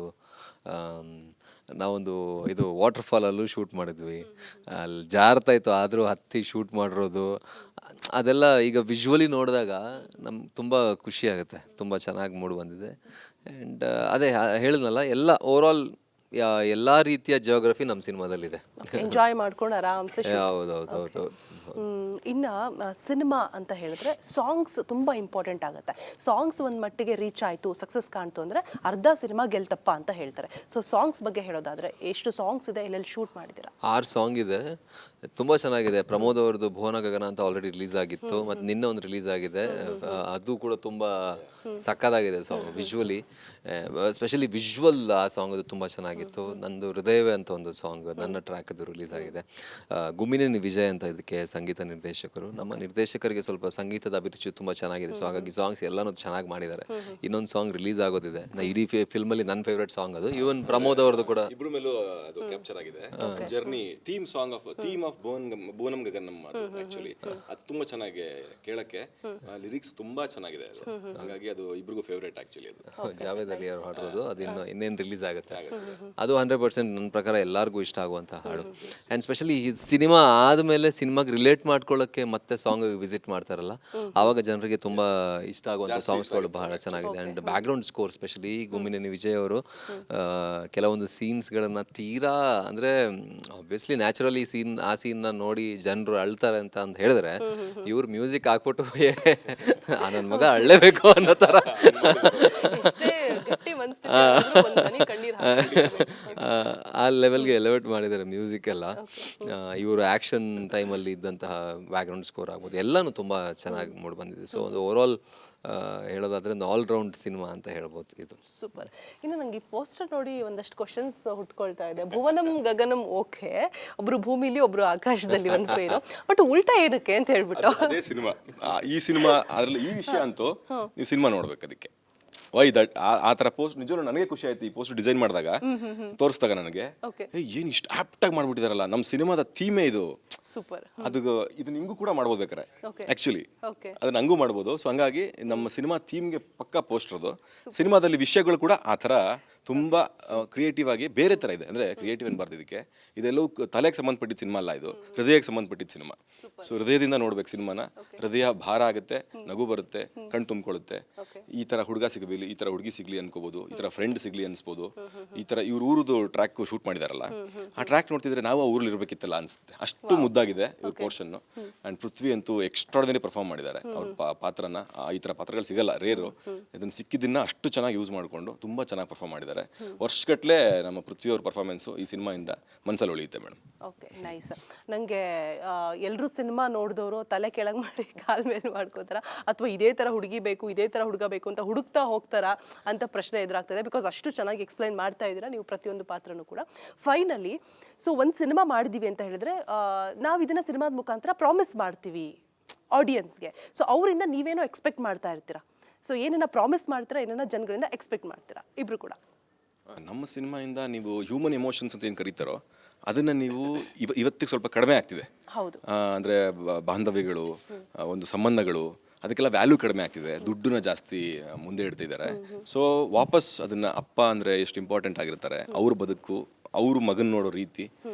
Speaker 3: ಇದು ವಾಟರ್ಫಾಲಲ್ಲೂ ಶೂಟ್ ಮಾಡಿದ್ವಿ. ಅಲ್ಲಿ ಜಾರ್ತಾಯಿತ್ತು ಆದರೂ ಹತ್ತಿ ಶೂಟ್ ಮಾಡಿರೋದು ಅದೆಲ್ಲ ಈಗ ವಿಜುವಲಿ ನೋಡಿದಾಗ ನಮ್ಗೆ ತುಂಬ ಖುಷಿ ಆಗುತ್ತೆ. ತುಂಬ ಚೆನ್ನಾಗಿ ಮೂಡಿ ಬಂದಿದೆ. ಆ್ಯಂಡ್ ಅದೇ ಹೇಳಿದ್ನಲ್ಲ, ಎಲ್ಲ ಓವರಾಲ್ ಎಲ್ಲ ರೀತಿಯ ಜಿಯೋಗ್ರಫಿ ನಮ್ಮ ಸಿನಿಮಾದಲ್ಲಿದೆ.
Speaker 1: ಎಂಜಾಯ್ ಮಾಡ್ಕೊಂಡು ಆರಾಮ್ಸೆ.
Speaker 3: ಹೌದು.
Speaker 1: ಇನ್ನು ಸಿನಿಮಾ ಅಂತ ಹೇಳಿದ್ರೆ ಸಾಂಗ್ಸ್ ತುಂಬ ಇಂಪಾರ್ಟೆಂಟ್ ಆಗುತ್ತೆ. ಸಾಂಗ್ಸ್ ಒಂದು ಮಟ್ಟಿಗೆ ರೀಚ್ ಆಯಿತು, ಸಕ್ಸಸ್ ಕಾಣ್ತು ಅಂದರೆ ಅರ್ಧ ಸಿನಿಮಾ ಗೆಲ್ತಪ್ಪ ಅಂತ ಹೇಳ್ತಾರೆ. ಸೊ ಸಾಂಗ್ಸ್ ಬಗ್ಗೆ ಹೇಳೋದಾದರೆ ಎಷ್ಟು ಸಾಂಗ್ಸ್ ಇದೆ, ಎಲ್ಲೆಲ್ಲಿ ಶೂಟ್ ಮಾಡಿದ್ದೀರಾ?
Speaker 3: 6 ಸಾಂಗ್ ಇದೆ, ತುಂಬ ಚೆನ್ನಾಗಿದೆ. ಪ್ರಮೋದ್ ಅವ್ರದ್ದು ಭುವನ ಗಗನ ಅಂತ ಆಲ್ರೆಡಿ ರಿಲೀಸ್ ಆಗಿತ್ತು, ಮತ್ತು ನಿನ್ನೆ ಒಂದು ರಿಲೀಸ್ ಆಗಿದೆ. ಅದು ಕೂಡ ತುಂಬ ಸಕ್ಕತ್ತಾಗಿದೆ ಸಾಂಗ್. ವಿಜುವಲಿ ಸ್ಪೆಷಲಿ ವಿಜುವಲ್ ಆ ಸಾಂಗ್ ಅದು ತುಂಬ ಚೆನ್ನಾಗಿತ್ತು. ನಂದು ಹೃದಯವೇ ಅಂತ ಒಂದು ಸಾಂಗ್ ನನ್ನ ಟ್ರ್ಯಾಕ್ ಅದು ರಿಲೀಸ್ ಆಗಿದೆ. ಗುಮ್ಮಿನೇನಿ ವಿಜಯ್ ಅಂತ ಇದಕ್ಕೆ ಸಂಗೀತ ನಿರ್ದೇಶಕರು. ನಮ್ಮ ನಿರ್ದೇಶಕರಿಗೆ ಸ್ವಲ್ಪ ಸಂಗೀತದ ಅಭಿರುಚಿ ತುಂಬ ಚೆನ್ನಾಗಿದೆ. ಸೊ ಹಾಗಾಗಿ ಸಾಂಗ್ಸ್ ಎಲ್ಲನೂ ಚೆನ್ನಾಗಿ ಮಾಡಿದ್ದಾರೆ. ಇನ್ನೊಂದು ಸಾಂಗ್ ರಿಲೀಸ್ ಆಗೋದಿದೆ. ಇಡೀ ಫಿಲ್ಮಲ್ಲಿ ನನ್ನ ಫೇವ್ರೆಟ್ ಸಾಂಗ್ ಅದು. ಈವನ್ ಪ್ರಮೋದ್ ಅವ್ರದ್ದು ಕೂಡ
Speaker 2: ಇಬ್ರ ಮೇಲೂ ಅದು ಕ್ಯಾಪ್ಚರ್ ಆಗಿದೆ. Journey theme of ಭುವನಂ Gaganam actually ಅದು ತುಂಬಾ ಚೆನ್ನಾಗಿ ಕೇಳಕ್ಕೆ, ಲಿರಿಕ್ಸ್ ತುಂಬಾ ಚೆನ್ನಾಗಿದೆ. ಹಾಗಾಗಿ ಅದು ಇಬ್ರಿಗೂ ಫೇವ್ರೇಟ್ ಆಕ್ಚುಲಿ. ಅದು
Speaker 3: ಜಾವೇದ್ ಅಲಿ ಅವರು ಹಾಡಿರೋದು. ಅದು ಇನ್ನೇನು ರಿಲೀಸ್ ಆಗುತ್ತೆ. ಅದು 100% ನನ್ನ ಪ್ರಕಾರ ಎಲ್ಲರಿಗೂ ಇಷ್ಟ ಆಗುವಂಥ ಹಾಡು. ಆ್ಯಂಡ್ ಸ್ಪೆಷಲಿ ಈ ಸಿನಿಮಾ ಆದಮೇಲೆ ಸಿನಿಮಾಗೆ ರಿಲೇಟ್ ಮಾಡ್ಕೊಳ್ಳೋಕ್ಕೆ ಮತ್ತೆ ಸಾಂಗ್ ವಿಸಿಟ್ ಮಾಡ್ತಾರಲ್ಲ, ಆವಾಗ ಜನರಿಗೆ ತುಂಬ ಇಷ್ಟ ಆಗುವಂಥ ಸಾಂಗ್ಸ್ಗಳು ಬಹಳ ಚೆನ್ನಾಗಿದೆ. And background score specially Gummineni Vijay ಅವರು ಕೆಲವೊಂದು ಸೀನ್ಸ್ಗಳನ್ನು ತೀರಾ ಅಂದರೆ ಆಬ್ವಿಯಸ್ಲಿ ನ್ಯಾಚುರಲಿ ಆ ಸೀನ್ನ ನೋಡಿ ಜನರು ಅಳ್ತಾರೆ ಅಂತ ಹೇಳಿದ್ರೆ, ಇವ್ರು ಮ್ಯೂಸಿಕ್ ಹಾಕ್ಬಿಟ್ಟು ನನ್ನ ಮಗ ಅಳ್ಳೇಬೇಕು ಅನ್ನೋ ಥರ ಆ ಲೆವೆಲ್ಗೆ ಎಲಿವೇಟ್ ಮಾಡಿದ್ದಾರೆ ಮ್ಯೂಸಿಕ್ ಎಲ್ಲ. ಇವರು ಆ್ಯಕ್ಷನ್ ಟೈಮಲ್ಲಿ ಇದ್ದಂತಹ ಬ್ಯಾಕ್ಗ್ರೌಂಡ್ ಸ್ಕೋರ್ ಆಗ್ಬೋದು, ಎಲ್ಲನೂ ತುಂಬ ಚೆನ್ನಾಗಿ ಮೂಡಿ ಬಂದಿದೆ. ಸೊ ಒಂದು ಓವರಾಲ್ ಹೇಳೋದಾದ್ರೆ ಒಂದು ಆಲ್ರೌಂಡ್ ಸಿನಿಮಾ ಅಂತ ಹೇಳ್ಬೋದು ಇದು.
Speaker 1: ಸೂಪರ್. ಇನ್ನು ನಂಗೆ ಈ ಪೋಸ್ಟರ್ ನೋಡಿ ಒಂದಷ್ಟು ಕ್ವಶನ್ಸ್ ಹುಟ್ಕೊಳ್ತಾ ಇದೆ. ಭುವನಂ ಗಗನಂ ಓಕೆ, ಒಬ್ರು ಭೂಮಿಲಿ ಒಬ್ರು ಆಕಾಶದಲ್ಲಿ ಒಂದು ಪೇರು, ಬಟ್ ಉಲ್ಟಾ ಏನಕ್ಕೆ ಅಂತ ಹೇಳ್ಬಿಟ್ಟು
Speaker 2: ಅದೇ ಸಿನಿಮಾ. ಈ ಸಿನಿಮಾ ಅದರಲ್ಲಿ ಈ ವಿಷಯ ಅಂತೂ ನೀವು ಸಿನಿಮಾ ನೋಡ್ಬೇಕು. ಅದಕ್ಕೆ ವೈ ದಟ್ ಆ ಥರ ಪೋಸ್ಟ್ ನಿಜವೂ ನನಗೆ ಖುಷಿ ಆಯ್ತು ಈ ಪೋಸ್ಟ್ ಡಿಸೈನ್ ಮಾಡಿದಾಗ ತೋರಿಸಿದಾಗ ನನಗೆ
Speaker 1: Okay.
Speaker 2: ಏನು ಇಷ್ಟು ಆಪ್ಟಾಗಿ ಮಾಡ್ಬಿಟ್ಟಿದಾರಲ್ಲ ನಮ್ಮ ಸಿನಿಮಾದ ಥೀಮೇ ಇದು
Speaker 1: ಸೂಪರ್.
Speaker 2: ಅದು ಇದು ನಿಂಗೂ ಕೂಡ ಮಾಡ್ಬೋದು ಬೇಕಾರೆ
Speaker 1: Okay.
Speaker 2: Actually
Speaker 1: okay.
Speaker 2: ಅದು ನಂಗೂ ಮಾಡ್ಬೋದು. ಸೊ ಹಂಗಾಗಿ ನಮ್ಮ ಸಿನಿಮಾ ಥೀಮ್ಗೆ ಪಕ್ಕಾ ಪೋಸ್ಟರ್ ಅದು. ಸಿನಿಮಾದಲ್ಲಿ ವಿಷಯಗಳು ಕೂಡ ಆ ಥರ ತುಂಬ ಕ್ರಿಯೇಟಿವ್ ಆಗಿ ಬೇರೆ ಥರ ಇದೆ. ಅಂದರೆ ಕ್ರಿಯೇಟಿವ್ ಅನ್ಬಾರ್ದು ಇದಕ್ಕೆ, ಇದೆಲ್ಲವೂ ತಲೆಗೆ ಸಂಬಂಧಪಟ್ಟಿದ್ದ ಸಿನಿಮಾ ಅಲ್ಲ, ಇದು ಹೃದಯಕ್ಕೆ ಸಂಬಂಧಪಟ್ಟಿದ್ದ ಸಿನಿಮಾ. ಸೊ ಹೃದಯದಿಂದ ನೋಡ್ಬೇಕು ಸಿನಿಮಾನ. ಹೃದಯ ಭಾರ ಆಗುತ್ತೆ, ನಗು ಬರುತ್ತೆ, ಕಣ್ ತುಂಬಿಕೊಳ್ಳುತ್ತೆ. ಈ ಥರ ಹುಡುಗ ಸಿಗಲಿ, ಈ ಥರ ಹುಡುಗಿ ಸಿಗಲಿ ಅನ್ಕೋಬೋದು, ಈ ಥರ ಫ್ರೆಂಡ್ ಸಿಗಲಿ ಅನ್ಸ್ಬೋದು. ಈ ಥರ ಇವ್ರ ಊರದು ಟ್ರ್ಯಾಕ್ ಶೂಟ್ ಮಾಡಿದಾರಲ್ಲ, ಆ ಟ್ರ್ಯಾಕ್ ನೋಡ್ತಿದ್ರೆ ನಾವು ಆ ಊರಲ್ಲಿ ಇರಬೇಕಿತ್ತಲ್ಲ ಅನ್ಸುತ್ತೆ. ಅಷ್ಟು ಮುದ್ದಾಗಿದೆ ಇವ್ರ ಪೋರ್ಷನ್ನು. ಆ್ಯಂಡ್ ಪೃಥ್ವಿ ಅಂತೂ ಎಕ್ಸ್ಟ್ರಾರ್ಡಿನರಿ ಪರ್ಫಾರ್ಮ್ ಮಾಡಿದ್ದಾರೆ. ಅವ್ರ ಪಾತ್ರನ ಈ ಥರ ಪಾತ್ರಗಳು ಸಿಗಲ್ಲ, ರೇರು. ಇದನ್ನು ಸಿಕ್ಕಿದ್ದನ್ನ ಅಷ್ಟು ಚೆನ್ನಾಗಿ ಯೂಸ್ ಮಾಡಿಕೊಂಡು ತುಂಬ ಚೆನ್ನಾಗಿ ಪರ್ಫಾರ್ಮ್ ಮಾಡಿದ್ದಾರೆ. ವರ್ಷಗಟ್ಟಲೆ ನಮ್ಮ ಪೃಥ್ವಿ ಅವ್ರ ಪರ್ಫಾರ್ಮೆನ್ಸು ಈ ಸಿನಿಮಾಯಿಂದ ಮನಸ್ಸಲ್ಲಿ ಉಳಿಯುತ್ತೆ ಮೇಡಮ್.
Speaker 1: Okay, nice. ನನಗೆ ಎಲ್ಲರೂ ಸಿನಿಮಾ ನೋಡಿದವರು ತಲೆ ಕೆಳಗೆ ಮಾಡಿ ಕಾಲ್ ಮೇಲೆ ಮಾಡ್ಕೋತಾರ, ಅಥವಾ ಇದೇ ಥರ ಹುಡುಗಿ ಬೇಕು, ಇದೇ ಥರ ಹುಡುಗ ಬೇಕು ಅಂತ ಹುಡುಕ್ತಾ ಹೋಗ್ತಾರಾ ಅಂತ ಪ್ರಶ್ನೆ ಎದುರಾಗ್ತದೆ. ಬಿಕಾಸ್ ಅಷ್ಟು ಚೆನ್ನಾಗಿ ಎಕ್ಸ್ಪ್ಲೈನ್ ಮಾಡ್ತಾ ಇದ್ದೀರಾ ನೀವು ಪ್ರತಿಯೊಂದು ಪಾತ್ರನೂ ಕೂಡ. ಫೈನಲಿ, ಸೊ ಒಂದು ಸಿನಿಮಾ ಮಾಡಿದ್ದೀವಿ ಅಂತ ಹೇಳಿದ್ರೆ ನಾವು ಇದನ್ನು ಸಿನಿಮಾದ ಮುಖಾಂತರ ಪ್ರಾಮಿಸ್ ಮಾಡ್ತೀವಿ ಆಡಿಯನ್ಸ್ಗೆ. ಸೊ ಅವರಿಂದ ನೀವೇನೋ ಎಕ್ಸ್ಪೆಕ್ಟ್ ಮಾಡ್ತಾ ಇರ್ತೀರಾ. ಸೊ ಏನನ್ನ ಪ್ರಾಮಿಸ್ ಮಾಡ್ತೀರಾ, ಏನನ್ನ ಜನಗಳಿಂದ ಎಕ್ಸ್ಪೆಕ್ಟ್ ಮಾಡ್ತೀರಾ ಇಬ್ರು ಕೂಡ?
Speaker 2: ನಮ್ಮ ಸಿನಿಮಾಯಿಂದ ನೀವು ಹ್ಯೂಮನ್ ಎಮೋಷನ್ಸ್ ಅಂತ ಏನು ಕರೀತಾರೋ ಅದನ್ನು ನೀವು ಇವತ್ತಿಗೆ ಸ್ವಲ್ಪ ಕಡಿಮೆ ಆಗ್ತಿದೆ.
Speaker 1: ಹೌದು.
Speaker 2: ಅಂದರೆ ಬಾಂಧವ್ಯಗಳು, ಒಂದು ಸಂಬಂಧಗಳು, ಅದಕ್ಕೆಲ್ಲ ವ್ಯಾಲ್ಯೂ ಕಡಿಮೆ ಆಗ್ತಿದೆ. ದುಡ್ಡನ್ನ ಜಾಸ್ತಿ ಮುಂದೆ ಇಡ್ತಿದ್ದಾರೆ. ಸೊ ವಾಪಸ್ ಅದನ್ನು ಅಪ್ಪ ಅಂದರೆ ಎಷ್ಟು ಇಂಪಾರ್ಟೆಂಟ್ ಆಗಿರ್ತಾರೆ, ಅವ್ರ ಬದುಕು, ಅವರು ಮಗನ ನೋಡೋ ರೀತಿ,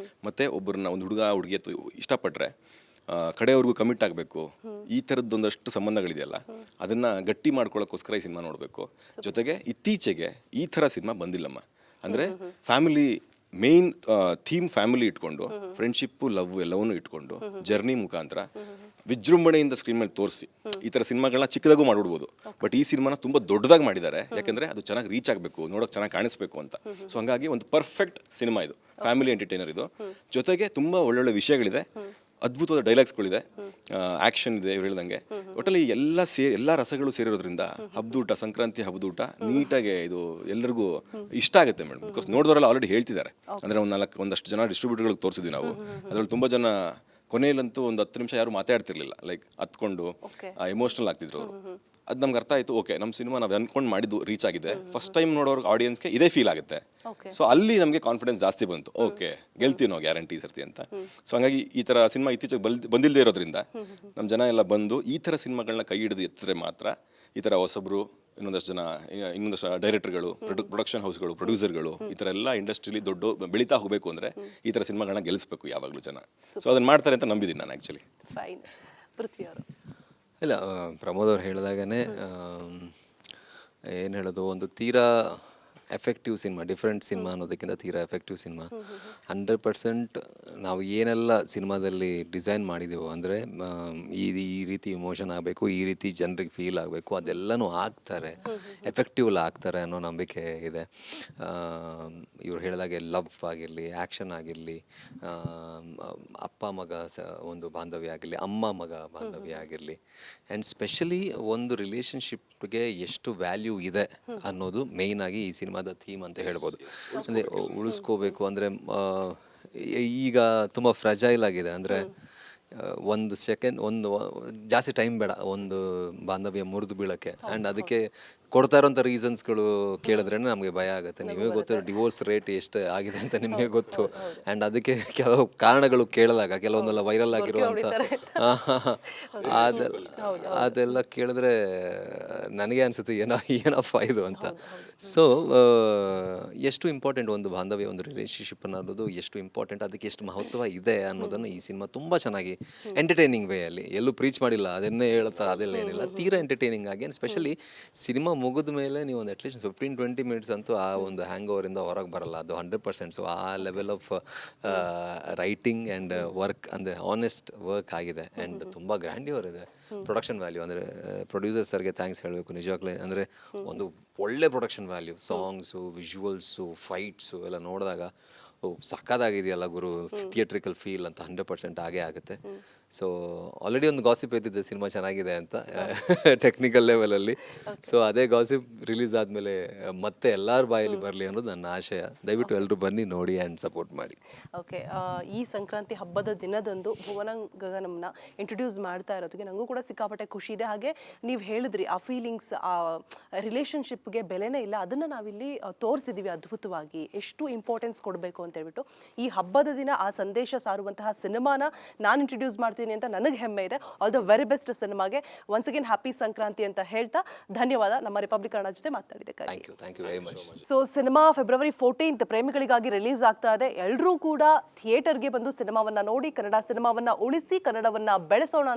Speaker 2: ಮತ್ತು ಒಬ್ಬರನ್ನ ಒಂದು ಹುಡುಗ ಹುಡುಗಿ ಇಷ್ಟಪಟ್ಟರೆ ಕಡೆಯವ್ರಿಗೂ ಕಮಿಟ್ ಆಗಬೇಕು. ಈ ಥರದ್ದೊಂದಷ್ಟು ಸಂಬಂಧಗಳಿದೆಯಲ್ಲ, ಅದನ್ನು ಗಟ್ಟಿ ಮಾಡ್ಕೊಳ್ಳೋಕ್ಕೋಸ್ಕರ ಈ ಸಿನಿಮಾ ನೋಡಬೇಕು. ಜೊತೆಗೆ ಇತ್ತೀಚೆಗೆ ಈ ಥರ ಸಿನಿಮಾ ಬಂದಿಲ್ಲಮ್ಮ. ಅಂದರೆ ಫ್ಯಾಮಿಲಿ ಮೇನ್ ಥೀಮ್ ಫ್ಯಾಮಿಲಿ ಇಟ್ಕೊಂಡು, ಫ್ರೆಂಡ್ಶಿಪ್ಪು, ಲವ್ ಎಲ್ಲವನ್ನೂ ಇಟ್ಕೊಂಡು ಜರ್ನಿ ಮುಖಾಂತರ ವಿಜೃಂಭಣೆಯಿಂದ ಸ್ಕ್ರೀನ್ ಮೇಲೆ ತೋರಿಸಿ ಈ ಥರ ಸಿನಿಮಾಗಳನ್ನ ಚಿಕ್ಕದಾಗೂ ಮಾಡ್ಬಿಡ್ಬೋದು. ಬಟ್ ಈ ಸಿನಿಮಾನ ತುಂಬ ದೊಡ್ಡದಾಗಿ ಮಾಡಿದ್ದಾರೆ, ಯಾಕೆಂದರೆ ಅದು ಚೆನ್ನಾಗಿ ರೀಚ್ ಆಗಬೇಕು, ನೋಡೋಕೆ ಚೆನ್ನಾಗಿ ಕಾಣಿಸ್ಬೇಕು ಅಂತ. ಸೊ ಹಂಗಾಗಿ ಒಂದು ಪರ್ಫೆಕ್ಟ್ ಸಿನಿಮಾ ಇದು, ಫ್ಯಾಮಿಲಿ ಎಂಟರ್ಟೈನರ್ ಇದು. ಜೊತೆಗೆ ತುಂಬ ಒಳ್ಳೊಳ್ಳೆ ವಿಷಯಗಳಿದೆ, ಅದ್ಭುತವಾದ ಡೈಲಾಗ್ಸ್ಗಳಿದೆ, ಆ್ಯಕ್ಷನ್ ಇದೆ. ಇವ್ರು ಹೇಳ್ದಂಗೆ ಒಟ್ಟಲ್ಲಿ ಎಲ್ಲ ರಸಗಳು ಸೇರಿರೋದ್ರಿಂದ ಹಬ್ಬದೂಟ, ಸಂಕ್ರಾಂತಿ ಹಬ್ಬದೂಟ ನೀಟಾಗಿ ಇದು ಎಲ್ಲರಿಗೂ ಇಷ್ಟ ಆಗುತ್ತೆ ಮೇಡಮ್. ಬಿಕಾಸ್ ನೋಡಿದವರೆಲ್ಲ ಆಲ್ರೆಡಿ ಹೇಳ್ತಿದ್ದಾರೆ. ಅಂದರೆ ಒಂದಷ್ಟು ಜನ ಡಿಸ್ಟ್ರಿಬ್ಯೂಟರ್ಗಳಿಗೆ ತೋರಿಸಿದ್ವಿ ನಾವು. ಅದರಲ್ಲಿ ತುಂಬ ಜನ ಕೊನೆಯಲ್ಲಂತೂ ಒಂದು 10 ನಿಮಿಷ ಯಾರು ಮಾತಾಡ್ತಿರ್ಲಿಲ್ಲ, ಲೈಕ್ ಹತ್ಕೊಂಡು ಎಮೋಷ್ನಲ್ ಆಗ್ತಿದ್ರು ಅವರು. ಅದು ನಮ್ಗೆ ಅರ್ಥ ಆಯಿತು, ಓಕೆ ನಮ್ಮ ಸಿನಿಮಾ ನಾವು ಅನ್ಕೊಂಡು ಮಾಡಿದ್ದು ರೀಚ್ ಆಗಿದೆ. ಫಸ್ಟ್ ಟೈಮ್ ನೋಡೋರ್ಗೆ ಆಡಿಯನ್ಸ್ಗೆ ಇದೇ ಫೀಲ್ ಆಗುತ್ತೆ. ಸೊ ಅಲ್ಲಿ ನಮಗೆ ಕಾನ್ಫಿಡೆನ್ಸ್ ಜಾಸ್ತಿ ಬಂತು, ಓಕೆ ಗೆಲ್ತೀವಿ ನಾವು ಗ್ಯಾರಂಟಿ ಸರ್ತಿ ಅಂತ. ಸೊ ಹಂಗಾಗಿ ಈ ಥರ ಸಿನಿಮಾ ಇತ್ತೀಚೆಗೆ ಬಂದಿಲ್ಲದೆ ಇರೋದ್ರಿಂದ ನಮ್ಮ ಜನ ಎಲ್ಲ ಬಂದು ಈ ಥರ ಸಿನಿಮಾಗಳನ್ನ ಕೈ ಹಿಡಿದು ಎತ್ತಿದ್ರೆ ಮಾತ್ರ ಈ ಥರ ಹೊಸಬ್ರು, ಇನ್ನೊಂದಷ್ಟು ಡೈರೆಕ್ಟರ್ಗಳು, ಪ್ರೊಡಕ್ಷನ್ ಹೌಸ್ಗಳು, ಪ್ರೊಡ್ಯೂಸರ್ಗಳು, ಈ ಥರ ಎಲ್ಲ ಇಂಡಸ್ಟ್ರಿಲಿ ದೊಡ್ಡ ಬೆಳೀತಾ ಹೋಗಬೇಕು ಅಂದರೆ ಈ ಥರ ಸಿನಿಮಾಗಳನ್ನ ಗೆಲ್ಲಿಸ್ಬೇಕು ಯಾವಾಗಲೂ ಜನ. ಸೊ ಅದನ್ನು ಮಾಡ್ತಾರೆ ಅಂತ ನಂಬಿದ್ದೀನಿ ನಾನು ಆ್ಯಕ್ಚುಲಿ.
Speaker 1: ಫೈನ್. ಪೃಥ್ವಿ ಅವರು?
Speaker 3: ಇಲ್ಲ, ಪ್ರಮೋದ್ ಅವ್ರು ಹೇಳಿದಾಗನೇ ಏನು ಹೇಳೋದು, ಒಂದು ತೀರಾ ಎಫೆಕ್ಟಿವ್ ಸಿನಿಮಾ, ಡಿಫ್ರೆಂಟ್ ಸಿನಿಮಾ ಅನ್ನೋದಕ್ಕಿಂತ ತೀರಾ ಎಫೆಕ್ಟಿವ್ ಸಿನಿಮಾ. 100% ನಾವು ಏನೆಲ್ಲ ಸಿನಿಮಾದಲ್ಲಿ ಡಿಸೈನ್ ಮಾಡಿದೆವೋ, ಅಂದರೆ ಈ ರೀತಿ ಇಮೋಷನ್ ಆಗಬೇಕು, ಈ ರೀತಿ ಜನರಿಗೆ ಫೀಲ್ ಆಗಬೇಕು, ಅದೆಲ್ಲನೂ ಆಗ್ತಾರೆ, ಎಫೆಕ್ಟಿವ್ಲಿ ಆಗ್ತಾರೆ ಅನ್ನೋ ನಂಬಿಕೆ ಇದೆ. ಇವ್ರು ಹೇಳಿದಾಗೆ ಲವ್ ಆಗಿರಲಿ, ಆ್ಯಕ್ಷನ್ ಆಗಿರಲಿ, ಅಪ್ಪ ಮಗ ಒಂದು ಬಾಂಧವ್ಯ ಆಗಿರಲಿ, ಅಮ್ಮ ಮಗ ಬಾಂಧವ್ಯ ಆಗಿರಲಿ, ಆ್ಯಂಡ್ ಸ್ಪೆಷಲಿ ಒಂದು ರಿಲೇಷನ್ಶಿಪ್ಗೆ ಎಷ್ಟು ವ್ಯಾಲ್ಯೂ ಇದೆ ಅನ್ನೋದು ಮೇಯ್ನಾಗಿ ಈ ಸಿನಿಮಾದ ಥೀಮ್ ಅಂತ ಹೇಳ್ಬೋದು. ಅಂದರೆ ಉಳಿಸ್ಕೋಬೇಕು ಅಂದರೆ ಈಗ ತುಂಬ ಫ್ರಜೈಲ್ ಆಗಿದೆ. ಅಂದರೆ ಒಂದು ಸೆಕೆಂಡ್, ಜಾಸ್ತಿ ಟೈಮ್ ಬೇಡ ಒಂದು ಬಾಂಧವ್ಯ ಮುರಿದು ಬೀಳೋಕ್ಕೆ. ಆ್ಯಂಡ್ ಅದಕ್ಕೆ ಕೊಡ್ತಾ ಇರೋಂಥ ರೀಸನ್ಸ್ಗಳು ಕೇಳಿದ್ರೇ ನಮಗೆ ಭಯ ಆಗುತ್ತೆ. ನೀವೇ ಗೊತ್ತು ಡಿವೋರ್ಸ್ ರೇಟ್ ಎಷ್ಟು ಆಗಿದೆ ಅಂತ ನಿಮಗೆ ಗೊತ್ತು. ಆ್ಯಂಡ್ ಅದಕ್ಕೆ ಕೆಲವು ಕಾರಣಗಳು ಕೇಳಿದಾಗ ಕೆಲವೊಂದೆಲ್ಲ ವೈರಲ್ ಆಗಿರುವಂಥ ಅದೆಲ್ಲ ಕೇಳಿದ್ರೆ ನನಗೆ ಅನಿಸುತ್ತೆ ಏನಪ್ಪ ಇದು ಅಂತ. ಸೊ ಎಷ್ಟು ಇಂಪಾರ್ಟೆಂಟ್ ಒಂದು ಬಾಂಧವ್ಯ, ಒಂದು ರಿಲೇಷನ್ಶಿಪ್ ಅನ್ನೋದು ಎಷ್ಟು ಇಂಪಾರ್ಟೆಂಟ್, ಅದಕ್ಕೆ ಎಷ್ಟು ಮಹತ್ವ ಇದೆ ಅನ್ನೋದನ್ನು ಈ ಸಿನಿಮಾ ತುಂಬ ಚೆನ್ನಾಗಿ ಎಂಟರ್ಟೈನಿಂಗ್ ವೇಯಲ್ಲಿ, ಎಲ್ಲೂ ಪ್ರೀಚ್ ಮಾಡಿಲ್ಲ, ಅದನ್ನೇ ಹೇಳ್ತಾ ಅದೆಲ್ಲ ಏನಿಲ್ಲ, ತೀರಾ ಎಂಟರ್ಟೈನಿಂಗ್ ಆಗಿ. ಆ್ಯಂಡ್ ಸ್ಪೆಷಲಿ ಸಿನಿಮಾ ಮುಗಿದ ಮೇಲೆ ನೀವು ಒಂದು ಅಟ್ಲೀಸ್ಟ್ 15-20 ಮಿನಿಟ್ಸ್ ಅಂತೂ ಆ ಒಂದು ಹ್ಯಾಂಗ್ ಓವರಿಂದ ಹೊರಗೆ ಬರಲ್ಲ, ಅದು 100%. ಸೊ ಆ level of writing and work, ಅಂದರೆ ಆನೆಸ್ಟ್ ವರ್ಕ್ ಆಗಿದೆ. ಆ್ಯಂಡ್ ತುಂಬ ಗ್ರ್ಯಾಂಡ್ಯೂರ್ ಇದೆ. ಪ್ರೊಡಕ್ಷನ್ ವ್ಯಾಲ್ಯೂ ಅಂದರೆ ಪ್ರೊಡ್ಯೂಸರ್ ಸರ್ಗೆ ಥ್ಯಾಂಕ್ಸ್ ಹೇಳಬೇಕು ನಿಜವಾಗ್ಲೇ. ಅಂದರೆ ಒಂದು ಒಳ್ಳೆ production value, songs, visuals, fights ಎಲ್ಲ ನೋಡಿದಾಗ ಸಕ್ಕದಾಗಿದೆಯಲ್ಲ ಗುರು ಥಿಯೇಟ್ರಿಕಲ್ ಫೀಲ್ ಅಂತ 100% ಆಗೇ ಆಗುತ್ತೆ. ಸೊ ಆಲ್ರೆಡಿ ಒಂದು ಗಾಸಿಪ್ ಎದ್ದಿದೆ ಸಿನಿಮಾ ಚೆನ್ನಾಗಿದೆ ಅಂತ ಟೆಕ್ನಿಕಲ್ ಲೆವೆಲಲ್ಲಿ. ಸೊ ಅದೇ ಗಾಸಿಪ್ ರಿಲೀಸ್ ಆದಮೇಲೆ ಮತ್ತೆ ಎಲ್ಲರ ಬಾಯಲ್ಲಿ ಬರಲಿ ಅನ್ನೋದು ನನ್ನ ಆಶಯ. ದಯವಿಟ್ಟು ಎಲ್ಲರೂ ಬನ್ನಿ ನೋಡಿ ಆ್ಯಂಡ್ ಸಪೋರ್ಟ್ ಮಾಡಿ.
Speaker 1: ಓಕೆ, ಈ ಸಂಕ್ರಾಂತಿ ಹಬ್ಬದ ದಿನದಂದು ಭುವನಂ ಗಗನಂನ ಇಂಟ್ರೊಡ್ಯೂಸ್ ಮಾಡ್ತಾ ಇರೋದಕ್ಕೆ ನನಗೂ ಕೂಡ ಸಿಕ್ಕಾಪಟ್ಟೆ ಖುಷಿ ಇದೆ. ಹಾಗೆ ನೀವು ಹೇಳಿದ್ರಿ ಆ ಫೀಲಿಂಗ್ಸ್, ಆ ರಿಲೇಷನ್ಶಿಪ್ಗೆ ಬೆಲೆನೇ ಇಲ್ಲ, ಅದನ್ನು ನಾವಿಲ್ಲಿ ತೋರಿಸಿದ್ದೀವಿ ಅದ್ಭುತವಾಗಿ, ಎಷ್ಟು ಇಂಪಾರ್ಟೆನ್ಸ್ ಕೊಡಬೇಕು ಅಂತ ಹೇಳ್ಬಿಟ್ಟು. ಈ ಹಬ್ಬದ ದಿನ ಆ ಸಂದೇಶ ಸಾರುವಂತಹ ಸಿನಿಮಾನ ನಾನು ಇಂಟ್ರೊಡ್ಯೂಸ್ ಮಾಡ್ತೀನಿ ಅಂತ ನನಗೆ ಹೆಮ್ಮೆ ಇದೆ. ಆಲ್ ದ ವೆರಿ ಬೆಸ್ಟ್ ಸಿನಿಮಾಗೆ. ಒನ್ಸ್ ಅಗೇನ್ ಹ್ಯಾಪಿ ಸಂಕ್ರಾಂತಿ ಅಂತ ಹೇಳ್ತಾ ಧನ್ಯವಾದ ನಮ್ಮ ರಿಪಬ್ಲಿಕ್ ಕನ್ನಡ ಜೊತೆ ಮಾತಾಡಿದ್ದಕ್ಕಾಗಿ.
Speaker 3: Thank you very much.
Speaker 1: So cinema February 14 ಪ್ರೇಮಿಗಳಿಗಾಗಿ ರಿಲೀಸ್ ಆಗ್ತಾ ಇದೆ. ಎಲ್ಲರೂ ಕೂಡ ಥಿಯೇಟರ್ಗೆ ಬಂದು ಸಿನಿಮಾವನ್ನ ನೋಡಿ, ಕನ್ನಡ ಸಿನಿಮಾವನ್ನ ಉಳಿಸಿ, ಕನ್ನಡವನ್ನ ಬೆಳೆಸೋಣ